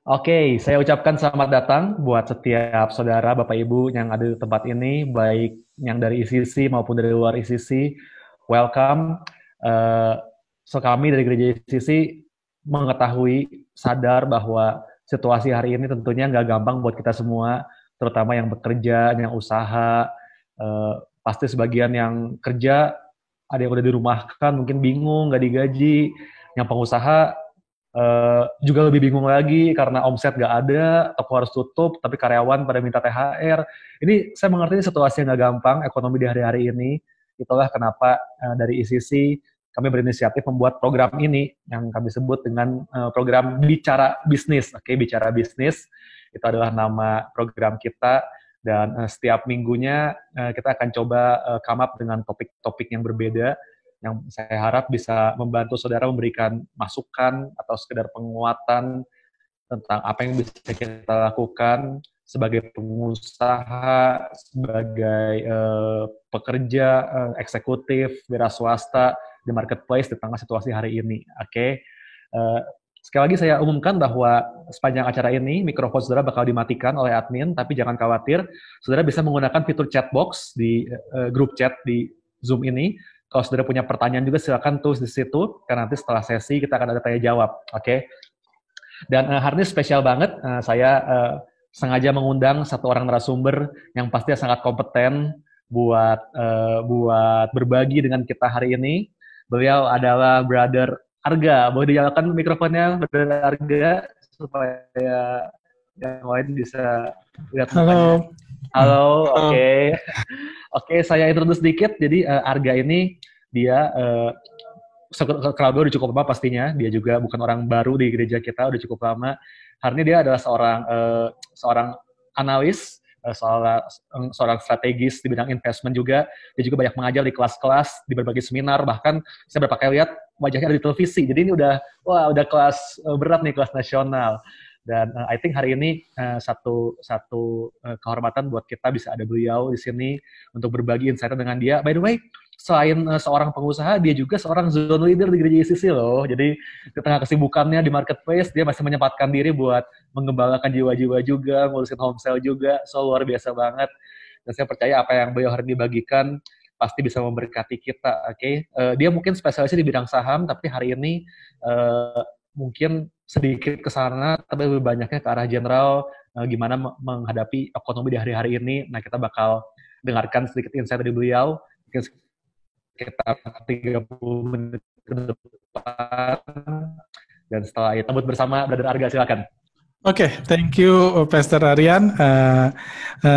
Oke, saya ucapkan selamat datang buat setiap saudara, Bapak Ibu yang ada di tempat ini, baik yang dari ICC maupun dari luar ICC. Welcome. Eh, kami dari Gereja ICC mengetahui, sadar bahwa situasi hari ini tentunya nggak gampang buat kita semua, terutama yang bekerja, yang usaha. Pasti sebagian yang kerja, ada yang udah dirumahkan, mungkin bingung, nggak digaji. Yang pengusaha juga lebih bingung lagi karena omset nggak ada, toko harus tutup, tapi karyawan pada minta THR. Ini saya mengerti ini situasi yang nggak gampang, ekonomi di hari-hari ini. Itulah kenapa dari ICC kami berinisiatif membuat program ini yang kami sebut dengan program Bicara Bisnis. Oke, Bicara Bisnis itu adalah nama program kita dan setiap minggunya kita akan coba come up dengan topik-topik yang berbeda yang saya harap bisa membantu saudara memberikan masukan atau sekedar penguatan tentang apa yang bisa kita lakukan sebagai pengusaha, sebagai pekerja, eksekutif, wira swasta di marketplace di tengah situasi hari ini. Oke. Sekali lagi saya umumkan bahwa sepanjang acara ini mikrofon saudara bakal dimatikan oleh admin, tapi jangan khawatir, saudara bisa menggunakan fitur chat box di grup chat di Zoom ini. Kalau saudara punya pertanyaan juga silakan tulis di situ, karena nanti setelah sesi kita akan ada tanya jawab. Oke. Dan hari ini spesial banget, saya sengaja mengundang satu orang narasumber yang pastinya sangat kompeten buat berbagi dengan kita hari ini. Beliau adalah Brother Arga. Boleh dinyalakan mikrofonnya, Brother Arga, supaya yang lain bisa lihat mukanya. Halo. Halo, oke. Halo. Okay. Oke, saya introduce sedikit. Jadi Arga ini dia kenal gue udah cukup lama pastinya. Dia juga bukan orang baru di gereja kita, udah cukup lama. Hari ini dia adalah seorang analis, seorang strategis di bidang investment juga. Dia juga banyak mengajar di kelas-kelas, di berbagai seminar. Bahkan saya berapa kali lihat wajahnya ada di televisi. Jadi ini udah kelas berat nih, kelas nasional. Dan I think hari ini satu kehormatan buat kita bisa ada beliau di sini untuk berbagi insight dengan dia. By the way, selain seorang pengusaha, dia juga seorang zone leader di gereja ICC loh. Jadi di tengah kesibukannya di marketplace, dia masih menyempatkan diri buat mengembalakan jiwa-jiwa juga, ngurusin home sale juga. So luar biasa banget. Dan saya percaya apa yang beliau hari ini bagikan pasti bisa memberkati kita. Oke, dia mungkin spesialisnya di bidang saham, tapi hari ini mungkin sedikit ke sana, tapi lebih banyaknya ke arah general, gimana menghadapi ekonomi di hari-hari ini. Nah, kita bakal dengarkan sedikit insight dari beliau, mungkin sekitar 30 menit ke depan. Dan setelah itu, sambut bersama Brother Arga, silakan. Oke, thank you Pastor Aryan.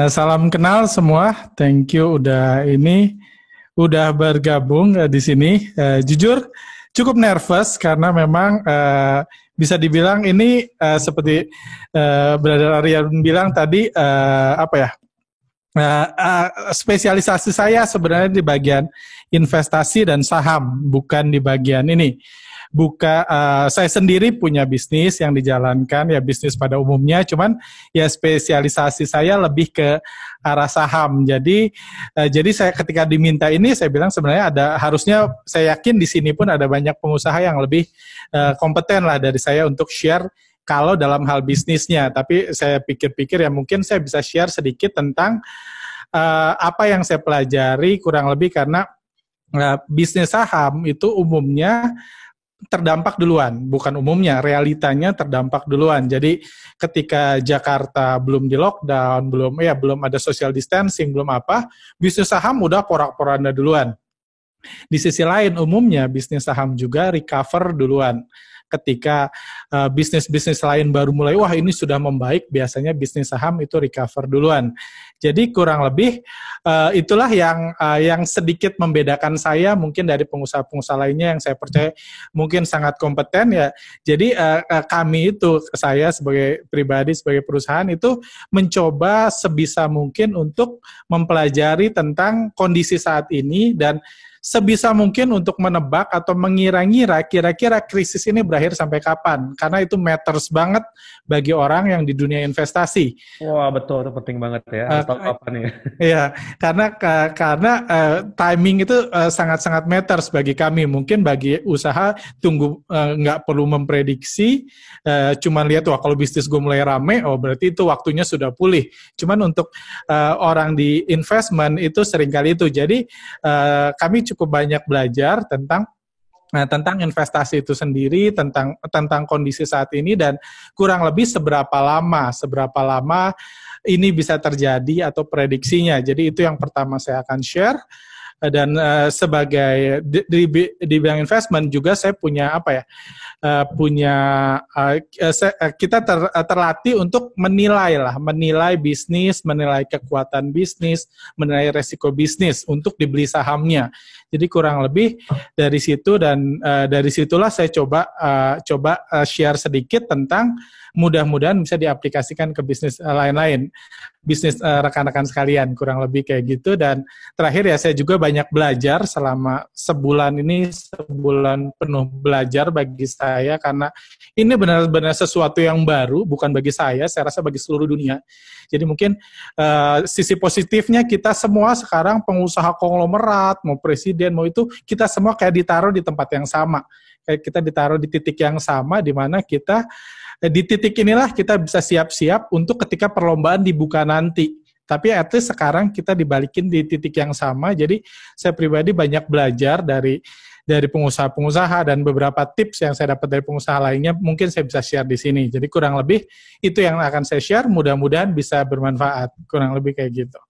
Salam kenal semua. Thank you udah bergabung di sini. Jujur cukup nervous karena memang bisa dibilang ini seperti Brother Aryan bilang tadi spesialisasi saya sebenarnya di bagian investasi dan saham, bukan di bagian ini. Saya sendiri punya bisnis yang dijalankan, ya bisnis pada umumnya, cuman ya spesialisasi saya lebih ke arah saham. Jadi saya ketika diminta ini, saya bilang sebenarnya harusnya saya yakin di sini pun ada banyak pengusaha yang lebih kompeten lah dari saya untuk share kalau dalam hal bisnisnya. Tapi saya pikir-pikir ya mungkin saya bisa share sedikit tentang apa yang saya pelajari kurang lebih karena bisnis saham itu umumnya terdampak duluan, bukan umumnya, realitanya terdampak duluan. Jadi ketika Jakarta belum di lockdown, belum ada social distancing, belum apa, bisnis saham udah porak-poranda duluan. Di sisi lain, umumnya bisnis saham juga recover duluan. Ketika bisnis-bisnis lain baru mulai, wah ini sudah membaik, biasanya bisnis saham itu recover duluan. Jadi kurang lebih itulah yang sedikit membedakan saya mungkin dari pengusaha-pengusaha lainnya yang saya percaya mungkin sangat kompeten ya. Jadi saya sebagai pribadi, sebagai perusahaan itu mencoba sebisa mungkin untuk mempelajari tentang kondisi saat ini dan sebisa mungkin untuk menebak atau mengira-ngira kira-kira krisis ini berakhir sampai kapan. Karena itu matters banget bagi orang yang di dunia investasi. Wah, betul, itu penting banget ya. Harus tahu kapan ya. Iya, karena timing itu sangat-sangat matters bagi kami. Mungkin bagi usaha tunggu, nggak perlu memprediksi, cuman lihat wah kalau bisnis gue mulai rame, oh berarti itu waktunya sudah pulih. Cuman untuk orang di investment itu seringkali itu. Jadi kami cukup banyak belajar tentang investasi itu sendiri, tentang kondisi saat ini, dan kurang lebih seberapa lama ini bisa terjadi atau prediksinya. Jadi itu yang pertama saya akan share. Dan sebagai di bidang investment juga saya punya kita terlatih untuk menilai bisnis, menilai kekuatan bisnis, menilai resiko bisnis untuk dibeli sahamnya. Jadi kurang lebih dari situ, dan dari situlah saya coba share sedikit tentang, mudah-mudahan bisa diaplikasikan ke bisnis lain-lain, bisnis rekan-rekan sekalian, kurang lebih kayak gitu. Dan terakhir ya, saya juga banyak belajar selama sebulan penuh belajar bagi saya, karena ini benar-benar sesuatu yang baru, bukan bagi saya rasa bagi seluruh dunia. Jadi mungkin sisi positifnya, kita semua sekarang pengusaha konglomerat, mau presiden, mau itu, kita semua kayak ditaruh di tempat yang sama. Kayak kita ditaruh di titik yang sama, di mana kita di titik inilah kita bisa siap-siap untuk ketika perlombaan dibuka nanti. Tapi at least sekarang kita dibalikin di titik yang sama. Jadi saya pribadi banyak belajar dari pengusaha-pengusaha, dan beberapa tips yang saya dapat dari pengusaha lainnya mungkin saya bisa share di sini. Jadi kurang lebih itu yang akan saya share, mudah-mudahan bisa bermanfaat. Kurang lebih kayak gitu.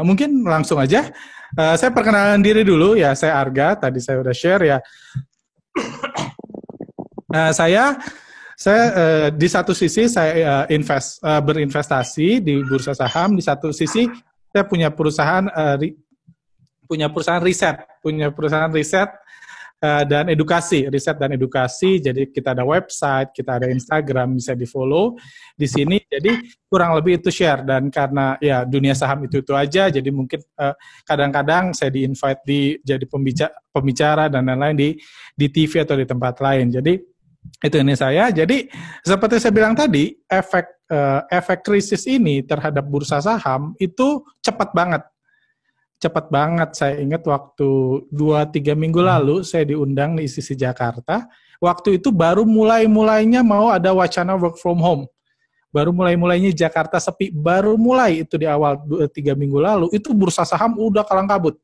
Mungkin langsung aja. Saya perkenalan diri dulu ya, saya Arga, tadi saya udah share ya. Saya di satu sisi saya berinvestasi di bursa saham, di satu sisi saya punya perusahaan riset dan edukasi, Jadi kita ada website, kita ada Instagram, bisa di-follow di sini. Jadi kurang lebih itu share, dan karena ya dunia saham itu aja, jadi mungkin kadang-kadang saya di-invite jadi pembicara dan lain-lain di TV atau di tempat lain. Jadi itu ini saya. Jadi seperti saya bilang tadi, efek krisis ini terhadap bursa saham itu cepat banget. Saya ingat waktu 2-3 minggu lalu saya diundang di ICC Jakarta. Waktu itu baru mulainya mau ada wacana work from home. Baru mulainya Jakarta sepi. Baru mulai itu di awal 2-3 minggu lalu, itu bursa saham udah kalang kabut.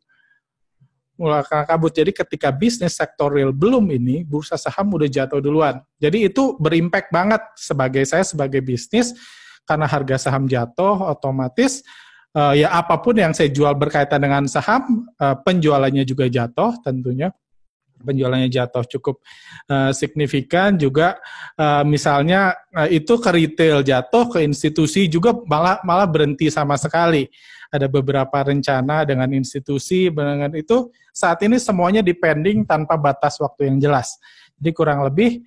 Jadi ketika bisnis sektor real belum ini, bursa saham udah jatuh duluan. Jadi itu berimpact banget sebagai bisnis, karena harga saham jatuh, otomatis ya apapun yang saya jual berkaitan dengan saham, penjualannya juga jatuh tentunya. Penjualannya jatuh cukup signifikan juga, misalnya itu ke retail jatuh, ke institusi juga malah berhenti sama sekali. Ada beberapa rencana dengan institusi, dengan itu saat ini semuanya depending tanpa batas waktu yang jelas. Jadi kurang lebih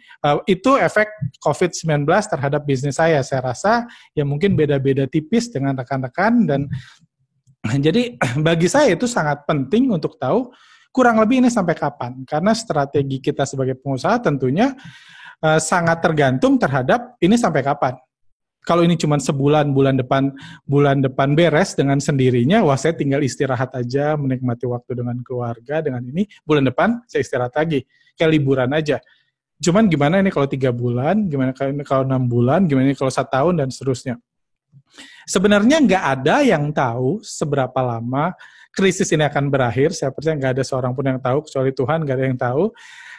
itu efek COVID-19 terhadap bisnis saya. Saya rasa ya mungkin beda-beda tipis dengan rekan-rekan, dan jadi bagi saya itu sangat penting untuk tahu kurang lebih ini sampai kapan. Karena strategi kita sebagai pengusaha tentunya sangat tergantung terhadap ini sampai kapan. Kalau ini cuma sebulan, bulan depan beres dengan sendirinya, wah saya tinggal istirahat aja, menikmati waktu dengan keluarga, dengan ini, bulan depan saya istirahat lagi, kayak liburan aja. Cuman gimana ini kalau 3 bulan, gimana kalau 6 bulan, gimana ini kalau 1 tahun, dan seterusnya. Sebenarnya nggak ada yang tahu seberapa lama krisis ini akan berakhir, saya percaya nggak ada seorang pun yang tahu, kecuali Tuhan, nggak ada yang tahu.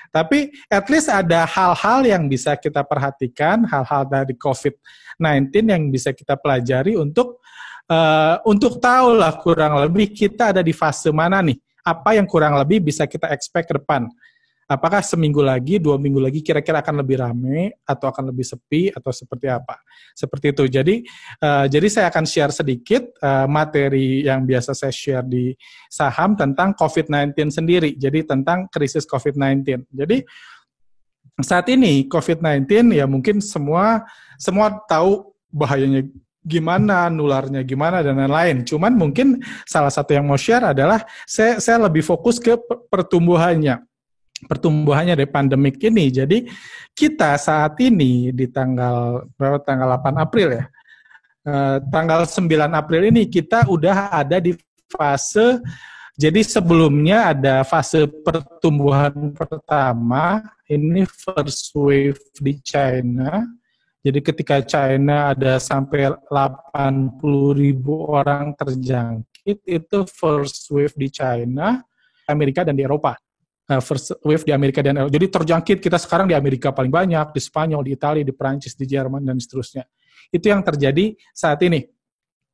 Tapi at least ada hal-hal yang bisa kita perhatikan, hal-hal dari COVID-19 yang bisa kita pelajari untuk tahu lah kurang lebih kita ada di fase mana nih. Apa yang kurang lebih bisa kita expect ke depan. Apakah seminggu lagi, 2 minggu lagi kira-kira akan lebih ramai atau akan lebih sepi atau seperti apa? Seperti itu. Jadi saya akan share sedikit materi yang biasa saya share di saham tentang COVID-19 sendiri. Jadi tentang krisis COVID-19. Jadi saat ini COVID-19 ya mungkin semua tahu bahayanya gimana nularnya, gimana dan lain-lain. Cuman mungkin salah satu yang mau share adalah saya lebih fokus ke pertumbuhannya dari pandemik ini. Jadi kita saat ini di tanggal 8 April ya. Tanggal 9 April ini kita udah ada di fase, jadi sebelumnya ada fase pertumbuhan pertama, ini first wave di China. Jadi ketika China ada sampai 80.000 orang terjangkit, itu first wave di China, Amerika dan di Eropa. First wave di Amerika dan Eropa. Jadi terjangkit kita sekarang di Amerika paling banyak, di Spanyol, di Italia, di Perancis, di Jerman, dan seterusnya. Itu yang terjadi saat ini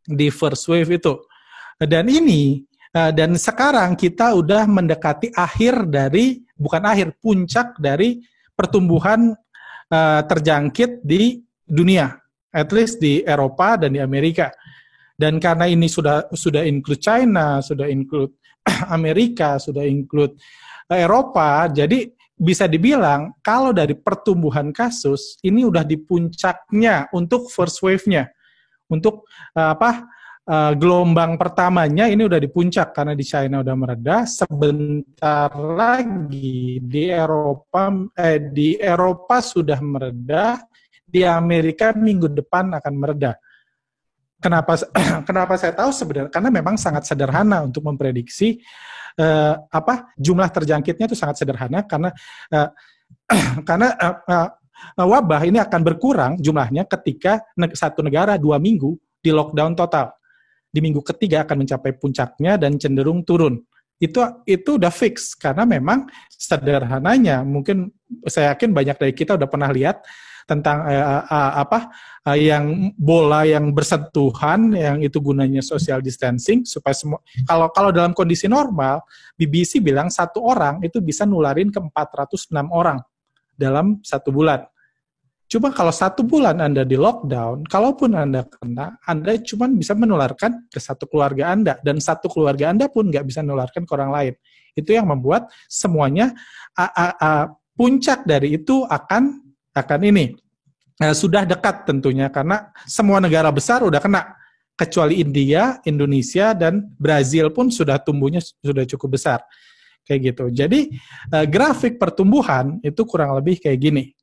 di first wave itu. Dan sekarang kita udah mendekati puncak dari pertumbuhan terjangkit di dunia, at least di Eropa dan di Amerika. Dan karena ini sudah include China, sudah include Amerika, sudah include Eropa, jadi bisa dibilang kalau dari pertumbuhan kasus ini udah di puncaknya untuk first wave-nya. Untuk gelombang pertamanya ini udah di puncak karena di China udah mereda. Sebentar lagi di Eropa sudah mereda, di Amerika minggu depan akan mereda. Kenapa saya tahu sebenarnya? Karena memang sangat sederhana untuk memprediksi jumlah terjangkitnya itu sangat sederhana karena wabah ini akan berkurang jumlahnya ketika satu negara 2 minggu di lockdown total. Di minggu ketiga akan mencapai puncaknya dan cenderung turun. Itu udah fix karena memang sederhananya, mungkin saya yakin banyak dari kita udah pernah lihat tentang yang bola yang bersentuhan, yang itu gunanya social distancing supaya semua. Kalau dalam kondisi normal, BBC bilang satu orang itu bisa nularin ke 406 orang dalam 1 bulan. Cuma kalau 1 bulan Anda di lockdown, kalaupun Anda kena, Anda cuma bisa menularkan ke satu keluarga Anda, dan satu keluarga Anda pun nggak bisa menularkan ke orang lain. Itu yang membuat semuanya puncak dari itu akan ini. Sudah dekat tentunya karena semua negara besar udah kena, kecuali India, Indonesia, dan Brazil pun sudah tumbuhnya sudah cukup besar. Kayak gitu. Jadi grafik pertumbuhan itu kurang lebih kayak gini.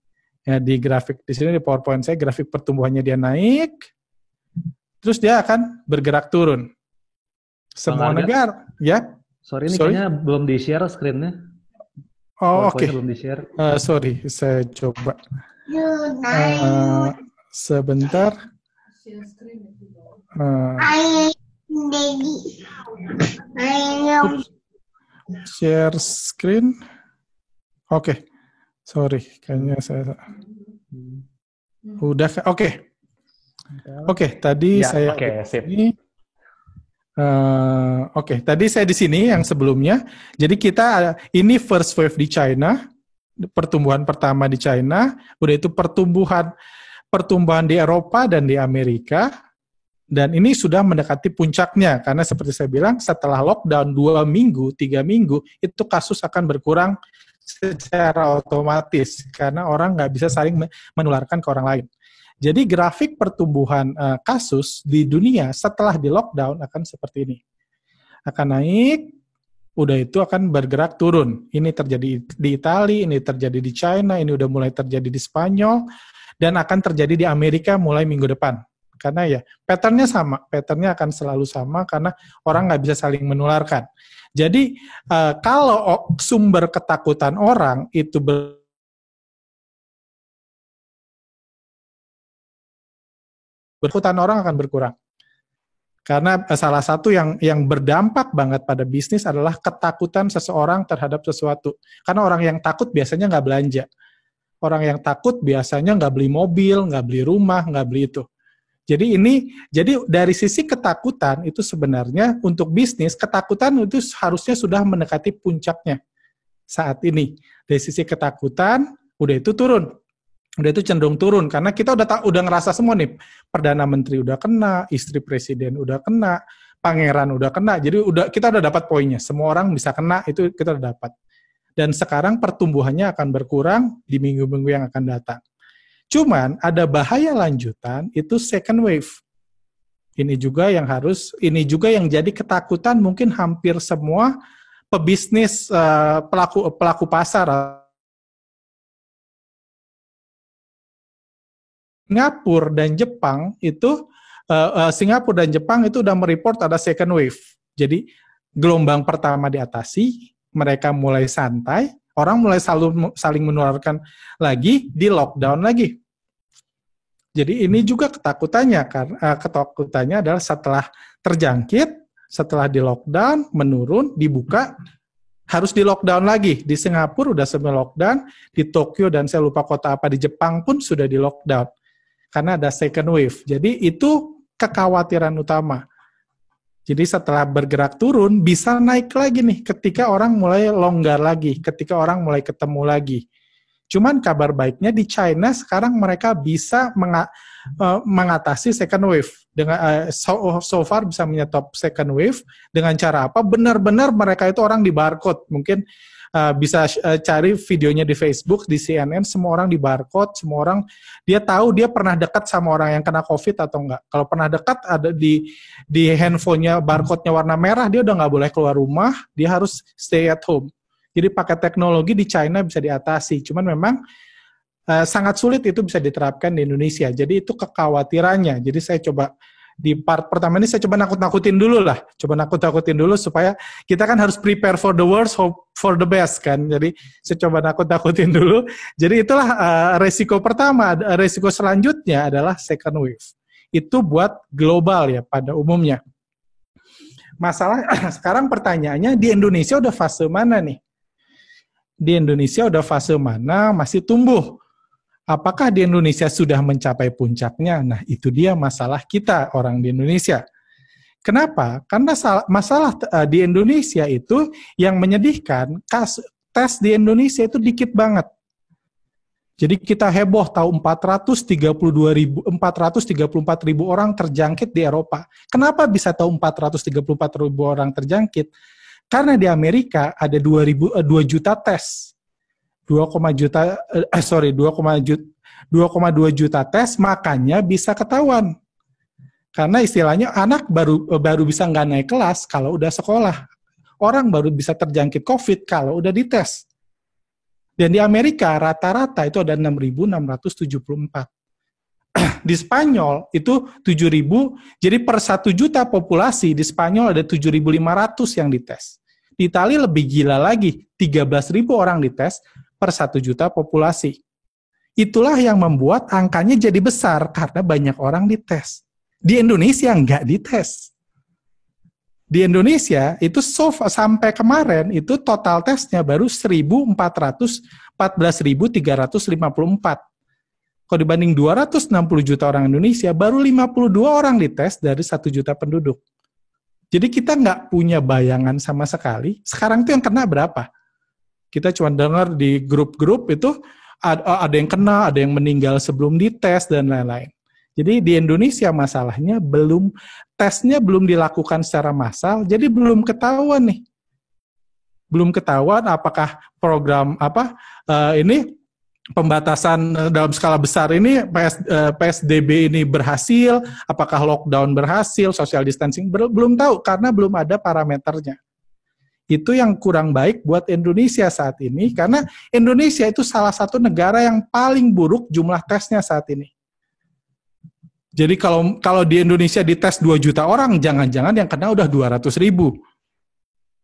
Ya, di grafik di sini di PowerPoint saya grafik pertumbuhannya dia naik, terus dia akan bergerak turun. Semua negara, ya. Sorry, ini kayaknya belum di-share screen-nya. Oh, oke. Belum di-share. Sorry, saya coba. Sebentar. Share screen. Oke. Sorry, kayaknya saya udah. Oke, tadi ya, saya tadi saya di sini yang sebelumnya. Jadi kita ini first wave di China, pertumbuhan pertama di China, udah itu pertumbuhan di Eropa dan di Amerika, dan ini sudah mendekati puncaknya karena seperti saya bilang setelah lockdown 2 minggu, 3 minggu itu kasus akan berkurang secara otomatis karena orang nggak bisa saling menularkan ke orang lain. Jadi grafik pertumbuhan kasus di dunia setelah di lockdown akan seperti ini. Akan naik, udah itu akan bergerak turun. Ini terjadi di Italia, ini terjadi di China, ini udah mulai terjadi di Spanyol, dan akan terjadi di Amerika mulai minggu depan. Karena ya patternnya akan selalu sama karena orang nggak bisa saling menularkan. Jadi kalau sumber ketakutan orang itu orang akan berkurang. Karena salah satu yang berdampak banget pada bisnis adalah ketakutan seseorang terhadap sesuatu. Karena orang yang takut biasanya nggak belanja. Orang yang takut biasanya nggak beli mobil, nggak beli rumah, nggak beli itu. Jadi dari sisi ketakutan itu sebenarnya untuk bisnis, ketakutan itu harusnya sudah mendekati puncaknya saat ini. Dari sisi ketakutan, udah itu turun. Udah itu cenderung turun, karena kita udah ngerasa semua nih, Perdana Menteri udah kena, istri Presiden udah kena, Pangeran udah kena, jadi kita udah dapat poinnya, semua orang bisa kena, itu kita udah dapat. Dan sekarang pertumbuhannya akan berkurang di minggu-minggu yang akan datang. Cuman ada bahaya lanjutan, itu second wave. Ini juga yang jadi ketakutan mungkin hampir semua pebisnis, pelaku pasar. Singapura dan Jepang itu udah mereport ada second wave. Jadi gelombang pertama diatasi, mereka mulai santai, orang mulai saling menularkan lagi, di lockdown lagi. Jadi ini juga ketakutannya, karena ketakutannya adalah setelah terjangkit, setelah di lockdown, menurun, dibuka, harus di lockdown lagi. Di Singapura udah semi lockdown, di Tokyo dan saya lupa kota apa di Jepang pun sudah di lockdown. Karena ada second wave. Jadi itu kekhawatiran utama. Jadi setelah bergerak turun, bisa naik lagi nih ketika orang mulai longgar lagi, ketika orang mulai ketemu lagi. Cuman kabar baiknya di China sekarang mereka bisa mengatasi second wave. Dengan so far bisa menyetop second wave dengan cara apa? Benar-benar mereka itu orang di barcode. Mungkin bisa cari videonya di Facebook, di CNN, semua orang di barcode, semua orang dia tahu dia pernah dekat sama orang yang kena COVID atau enggak. Kalau pernah dekat ada di handphonenya barcode-nya warna merah, dia udah nggak boleh keluar rumah, dia harus stay at home. Jadi pakai teknologi di China bisa diatasi. Cuman memang sangat sulit itu bisa diterapkan di Indonesia. Jadi itu kekhawatirannya. Jadi saya coba di part pertama ini saya coba nakut-nakutin dulu lah. Coba nakut-nakutin dulu supaya kita kan harus prepare for the worst, hope for the best kan. Jadi saya coba nakut-nakutin dulu. Jadi itulah resiko pertama. Resiko selanjutnya adalah second wave. Itu buat global ya pada umumnya. Masalah sekarang pertanyaannya di Indonesia udah fase mana nih? Di Indonesia udah fase mana masih tumbuh? Apakah di Indonesia sudah mencapai puncaknya? Nah, itu dia masalah kita orang di Indonesia. Kenapa? Karena masalah di Indonesia itu yang menyedihkan, tes di Indonesia itu dikit banget. Jadi kita heboh tahu 434.000 orang terjangkit di Eropa. Kenapa bisa tahu 434.000 orang terjangkit? Karena di Amerika ada 2 juta tes. 2,2 juta tes, makanya bisa ketahuan. Karena istilahnya anak baru bisa nggak naik kelas kalau udah sekolah. Orang baru bisa terjangkit COVID kalau udah dites. Dan di Amerika rata-rata itu ada 6.674. Di Spanyol itu 7.000, jadi per 1 juta populasi di Spanyol ada 7.500 yang dites. Di Italia lebih gila lagi, 13.000 orang dites per 1 juta populasi. Itulah yang membuat angkanya jadi besar karena banyak orang dites. Di Indonesia nggak dites. Di Indonesia itu sampai kemarin itu total tesnya baru 14.354. Kalau dibanding 260 juta orang Indonesia, baru 52 orang dites dari 1 juta penduduk. Jadi kita nggak punya bayangan sama sekali. Sekarang itu yang kena berapa? Kita cuma dengar di grup-grup itu ada yang kena, ada yang meninggal sebelum dites, dan lain-lain. Jadi di Indonesia masalahnya tesnya belum dilakukan secara massal, jadi belum ketahuan nih. Belum ketahuan apakah program ini pembatasan dalam skala besar ini PSBB ini berhasil, apakah lockdown berhasil, social distancing belum tahu karena belum ada parameternya. Itu yang kurang baik buat Indonesia saat ini, karena Indonesia itu salah satu negara yang paling buruk jumlah tesnya saat ini. Jadi kalau di Indonesia dites 2 juta orang, jangan-jangan yang kena udah 200.000.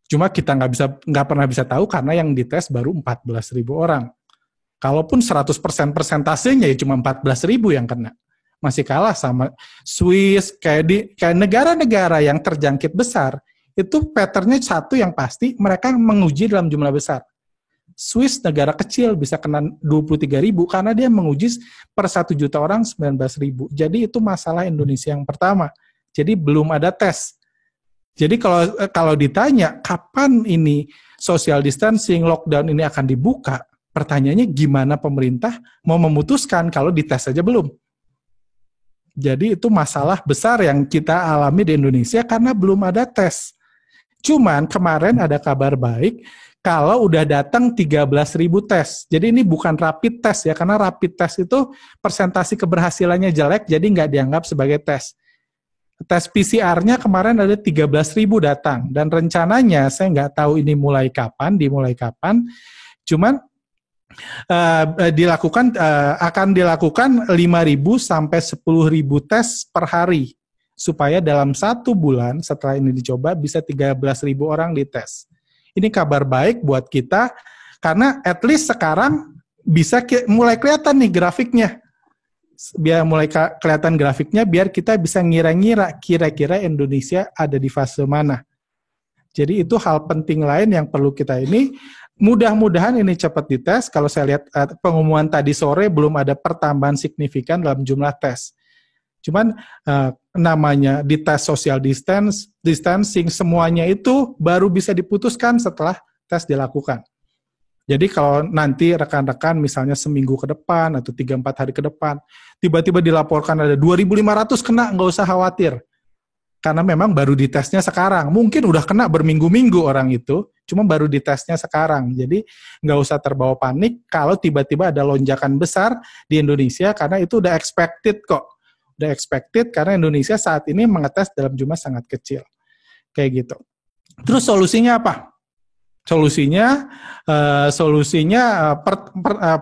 Cuma kita nggak pernah bisa tahu karena yang dites baru 14.000 orang. Kalaupun 100% persentasenya ya cuma 14.000 yang kena. Masih kalah sama Swiss, kayak negara-negara yang terjangkit besar. Itu patternnya satu yang pasti, mereka menguji dalam jumlah besar. Swiss negara kecil bisa kena 23.000 karena dia menguji per 1 juta orang 19.000. Jadi itu masalah Indonesia yang pertama. Jadi belum ada tes. Jadi kalau ditanya kapan ini social distancing, lockdown ini akan dibuka, pertanyaannya gimana pemerintah mau memutuskan kalau dites saja belum. Jadi itu masalah besar yang kita alami di Indonesia karena belum ada tes. Cuman kemarin ada kabar baik kalau udah datang 13.000 tes. Jadi ini bukan rapid test ya, karena rapid test itu persentase keberhasilannya jelek, jadi nggak dianggap sebagai tes. tes PCR-nya kemarin ada 13.000 datang, dan rencananya saya nggak tahu ini dimulai kapan, cuman akan dilakukan 5.000 sampai 10.000 tes per hari, supaya dalam 1 bulan setelah ini dicoba bisa 13.000 orang dites. Ini kabar baik buat kita, karena at least sekarang bisa mulai kelihatan nih grafiknya. Biar mulai kelihatan grafiknya, biar kita bisa ngira-ngira kira-kira Indonesia ada di fase mana. Jadi itu hal penting lain yang perlu kita ini. Mudah-mudahan ini cepat dites. Kalau saya lihat pengumuman tadi sore belum ada pertambahan signifikan dalam jumlah tes. Cuman namanya dites social distancing, semuanya itu baru bisa diputuskan setelah tes dilakukan. Jadi kalau nanti rekan-rekan misalnya seminggu ke depan atau 3-4 hari ke depan, tiba-tiba dilaporkan ada 2.500 kena, nggak usah khawatir. Karena memang baru ditesnya sekarang. Mungkin udah kena berminggu-minggu orang itu, cuma baru ditesnya sekarang. Jadi nggak usah terbawa panik kalau tiba-tiba ada lonjakan besar di Indonesia, karena itu udah expected kok. Udah expected karena Indonesia saat ini mengetes dalam jumlah sangat kecil. Kayak gitu. Terus solusinya apa?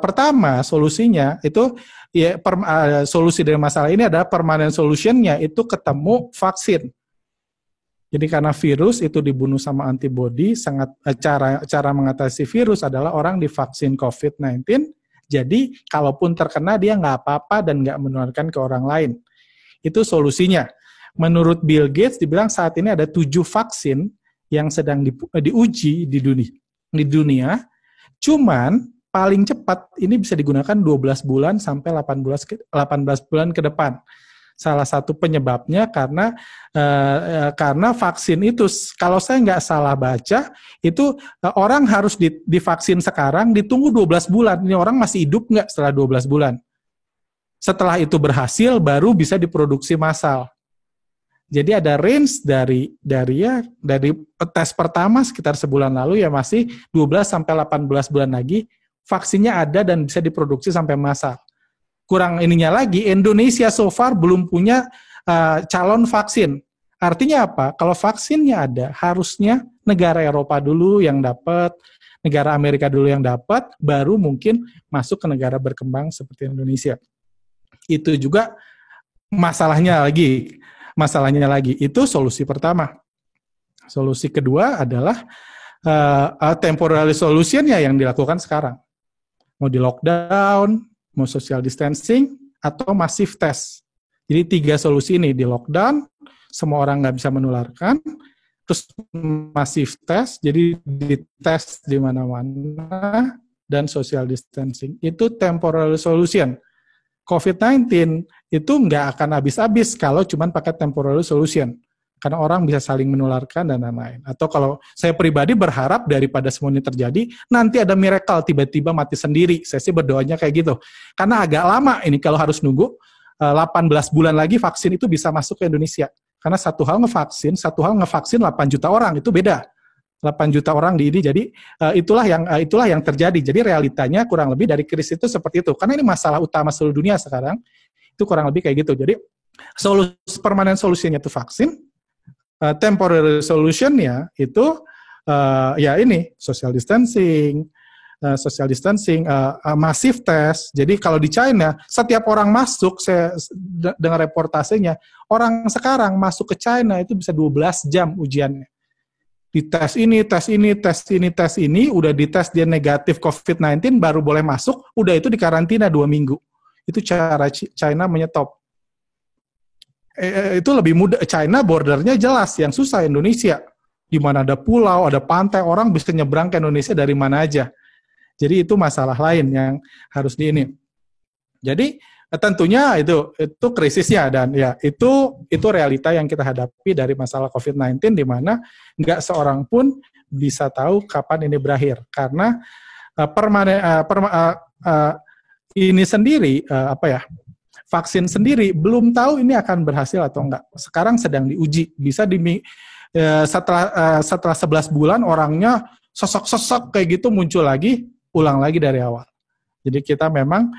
Pertama solusinya itu ya solusi dari masalah ini adalah permanent solution-nya itu ketemu vaksin. Jadi karena virus itu dibunuh sama antibodi, cara mengatasi virus adalah orang divaksin COVID-19. Jadi kalaupun terkena dia nggak apa-apa dan nggak menularkan ke orang lain. Itu solusinya. Menurut Bill Gates dibilang saat ini ada 7 vaksin yang sedang diuji di dunia, cuman paling cepat ini bisa digunakan 12 bulan sampai 18 bulan ke depan. Salah satu penyebabnya karena vaksin itu, kalau saya nggak salah baca, itu orang harus divaksin sekarang, ditunggu 12 bulan. Ini orang masih hidup nggak setelah 12 bulan? Setelah itu berhasil, baru bisa diproduksi massal. Jadi ada range dari tes pertama sekitar sebulan lalu ya masih 12 sampai 18 bulan lagi vaksinnya ada dan bisa diproduksi sampai massal. Kurang ininya lagi, Indonesia so far belum punya calon vaksin. Artinya apa? Kalau vaksinnya ada, harusnya negara Eropa dulu yang dapat, negara Amerika dulu yang dapat, baru mungkin masuk ke negara berkembang seperti Indonesia. Itu juga masalahnya lagi, itu solusi pertama. Solusi kedua adalah temporary solution-nya yang dilakukan sekarang. Mau di lockdown, mau social distancing, atau massive test. Jadi 3 solusi ini, di lockdown, semua orang nggak bisa menularkan, terus massive test, jadi dites di mana-mana, dan social distancing. Itu temporary solution. COVID-19 itu nggak akan habis-habis kalau cuma pakai temporary solution. Karena orang bisa saling menularkan dan lain-lain. Atau kalau saya pribadi berharap daripada semua ini terjadi, nanti ada miracle tiba-tiba mati sendiri. Saya sih berdoanya kayak gitu. Karena agak lama ini kalau harus nunggu 18 bulan lagi vaksin itu bisa masuk ke Indonesia. Karena satu hal ngevaksin 8 juta orang, itu beda. 8 juta orang di ini, jadi itulah yang terjadi. Jadi realitanya kurang lebih dari krisis itu seperti itu. Karena ini masalah utama seluruh dunia sekarang, itu kurang lebih kayak gitu. Jadi permanent solusinya itu vaksin, temporary solution-nya itu ya ini social distancing, massive test. Jadi kalau di China, setiap orang masuk, saya dengar reportasenya, orang sekarang masuk ke China itu bisa 12 jam ujiannya. Dites ini, udah dites dia negatif COVID-19, baru boleh masuk, udah itu dikarantina 2 minggu. Itu cara China menyetop. Itu lebih mudah, China bordernya jelas, yang susah Indonesia. Di mana ada pulau, ada pantai, orang bisa nyebrang ke Indonesia dari mana aja. Jadi itu masalah lain yang harus Jadi tentunya itu krisisnya, dan ya itu realita yang kita hadapi dari masalah COVID-19, di mana nggak seorang pun bisa tahu kapan ini berakhir, karena ini sendiri vaksin sendiri belum tahu ini akan berhasil atau enggak. Sekarang sedang diuji, bisa setelah 11 bulan orangnya sosok kayak gitu muncul lagi, ulang lagi dari awal. Jadi kita memang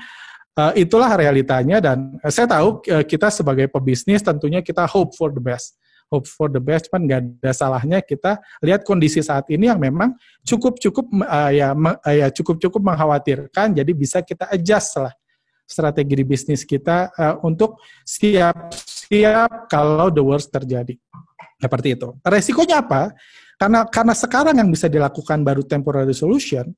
Itulah realitanya dan saya tahu kita sebagai pebisnis tentunya kita hope for the best. Hope for the best, cuman nggak ada salahnya kita lihat kondisi saat ini yang memang cukup-cukup cukup-cukup mengkhawatirkan. Jadi bisa kita adjust lah strategi di bisnis kita untuk siap-siap kalau the worst terjadi. Seperti itu. Resikonya apa? Karena sekarang yang bisa dilakukan baru temporary solution.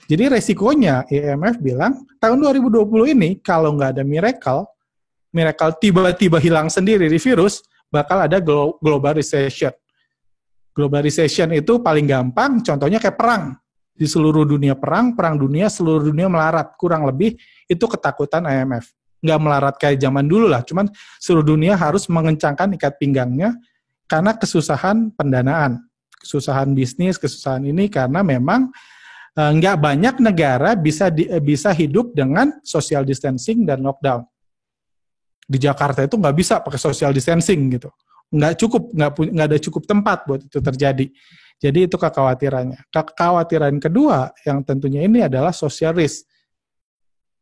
Jadi resikonya IMF bilang tahun 2020 ini kalau nggak ada miracle tiba-tiba hilang sendiri di virus, bakal ada global recession. Global recession itu paling gampang, contohnya kayak perang. Di seluruh dunia perang dunia, seluruh dunia melarat. Kurang lebih itu ketakutan IMF. Nggak melarat kayak zaman dulu lah, cuman seluruh dunia harus mengencangkan ikat pinggangnya karena kesusahan pendanaan, kesusahan bisnis, kesusahan ini karena memang nggak banyak negara bisa hidup dengan social distancing dan lockdown. Di Jakarta itu nggak bisa pakai social distancing gitu, nggak ada cukup tempat buat itu terjadi. Jadi itu kekhawatirannya. Kekhawatiran kedua yang tentunya ini adalah social risk.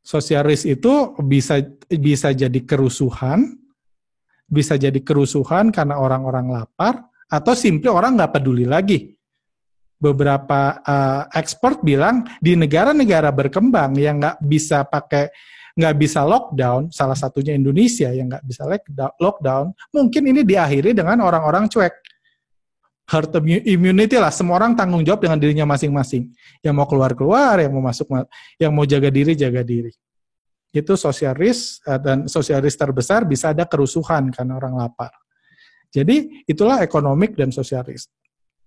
Social risk itu bisa jadi kerusuhan karena orang-orang lapar atau simply orang nggak peduli lagi. Beberapa expert bilang di negara-negara berkembang yang nggak bisa lockdown, salah satunya Indonesia yang nggak bisa lockdown, mungkin ini diakhiri dengan orang-orang cuek. Herd immunity lah, semua orang tanggung jawab dengan dirinya masing-masing. Yang mau keluar, yang mau masuk, yang mau jaga diri. Itu social risk, dan social risk terbesar bisa ada kerusuhan karena orang lapar. Jadi itulah economic dan social risk.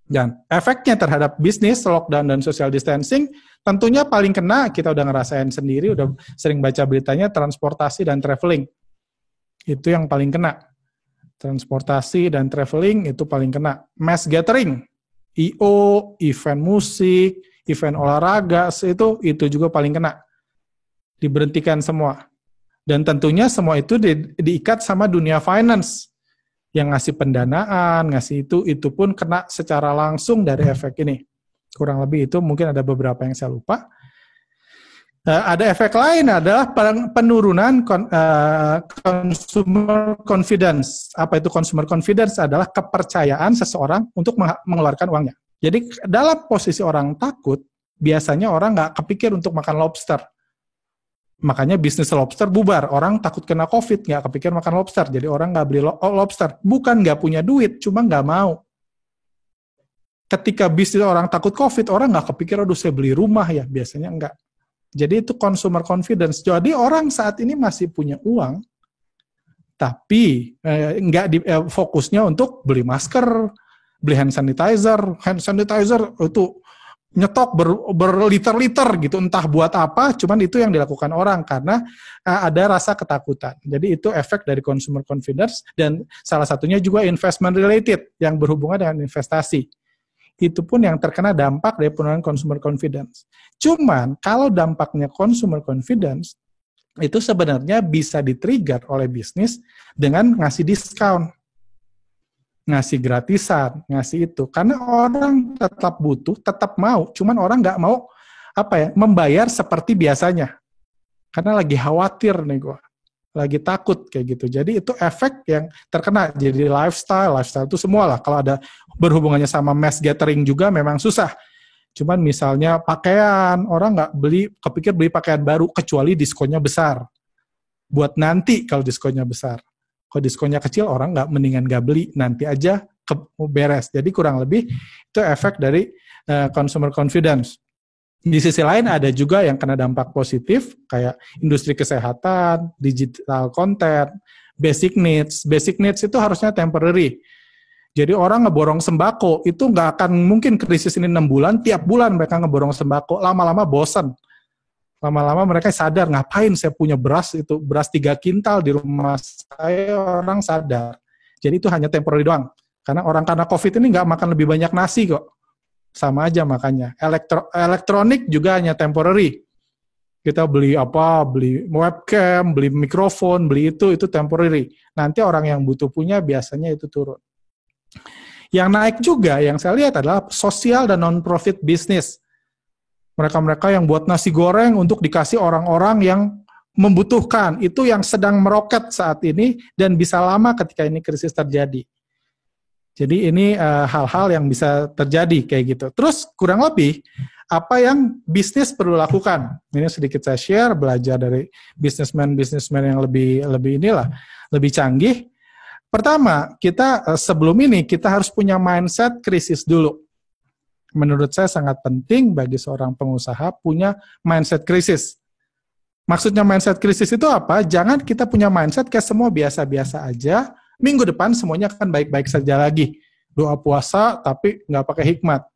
Dan efeknya terhadap bisnis, lockdown dan social distancing, tentunya paling kena, kita udah ngerasain sendiri, udah sering baca beritanya, transportasi dan traveling. Itu yang paling kena. Transportasi dan traveling itu paling kena. Mass gathering, I.O., event musik, event olahraga, itu juga paling kena. Diberhentikan semua. Dan tentunya semua itu diikat sama dunia finance. Yang ngasih pendanaan, ngasih itu pun kena secara langsung dari efek ini. Kurang lebih itu, mungkin ada beberapa yang saya lupa. Ada efek lain adalah penurunan consumer confidence. Apa itu consumer confidence? Adalah kepercayaan seseorang untuk mengeluarkan uangnya. Jadi dalam posisi orang takut, biasanya orang nggak kepikir untuk makan lobster. Makanya bisnis lobster bubar. Orang takut kena COVID, nggak kepikir makan lobster. Jadi orang nggak beli lobster. Bukan nggak punya duit, cuma nggak mau. Ketika bisnis orang takut COVID, orang nggak kepikir, aduh saya beli rumah ya. Biasanya nggak. Jadi itu consumer confidence. Jadi orang saat ini masih punya uang, tapi fokusnya untuk beli masker, beli hand sanitizer. Hand sanitizer itu nyetok berliter-liter gitu, entah buat apa, cuman itu yang dilakukan orang karena ada rasa ketakutan. Jadi itu efek dari consumer confidence dan salah satunya juga investment related yang berhubungan dengan investasi. Itu pun yang terkena dampak dari penurunan consumer confidence. Cuman kalau dampaknya consumer confidence itu sebenarnya bisa di-trigger oleh bisnis dengan ngasih diskon, ngasih gratisan, ngasih itu. Karena orang tetap butuh, tetap mau, cuman orang nggak mau membayar seperti biasanya. Karena lagi khawatir nih gue, lagi takut kayak gitu. Jadi itu efek yang terkena. Jadi lifestyle itu semua lah. Kalau ada berhubungannya sama mass gathering juga memang susah. Cuman misalnya pakaian, orang nggak kepikir beli pakaian baru kecuali diskonnya besar. Buat nanti kalau diskonnya besar. Kalau diskonnya kecil, orang mendingan nggak beli, nanti aja beres. Jadi kurang lebih itu efek dari consumer confidence. Di sisi lain ada juga yang kena dampak positif, kayak industri kesehatan, digital content, basic needs. Basic needs itu harusnya temporary. Jadi orang ngeborong sembako, itu nggak akan mungkin krisis ini 6 bulan, tiap bulan mereka ngeborong sembako, lama-lama bosan. Lama-lama mereka sadar, ngapain saya punya beras 3 kintal di rumah saya, orang sadar. Jadi itu hanya temporary doang. Karena COVID ini nggak makan lebih banyak nasi kok. Sama aja makanya. Elektronik juga hanya temporary. Kita beli webcam, beli mikrofon, beli itu temporary. Nanti orang yang butuh punya biasanya itu turun. Yang naik juga, yang saya lihat adalah sosial dan non-profit business. Mereka-mereka yang buat nasi goreng untuk dikasih orang-orang yang membutuhkan, itu yang sedang meroket saat ini dan bisa lama ketika ini krisis terjadi. Jadi ini hal-hal yang bisa terjadi kayak gitu. Terus kurang lebih apa yang bisnis perlu lakukan? Ini sedikit saya share, belajar dari bisnismen yang lebih canggih. Pertama, kita sebelum ini kita harus punya mindset krisis dulu. Menurut saya sangat penting bagi seorang pengusaha punya mindset krisis. Maksudnya mindset krisis itu apa? Jangan kita punya mindset kayak semua biasa-biasa aja, minggu depan semuanya akan baik-baik saja lagi. Doa puasa tapi nggak pakai hikmat.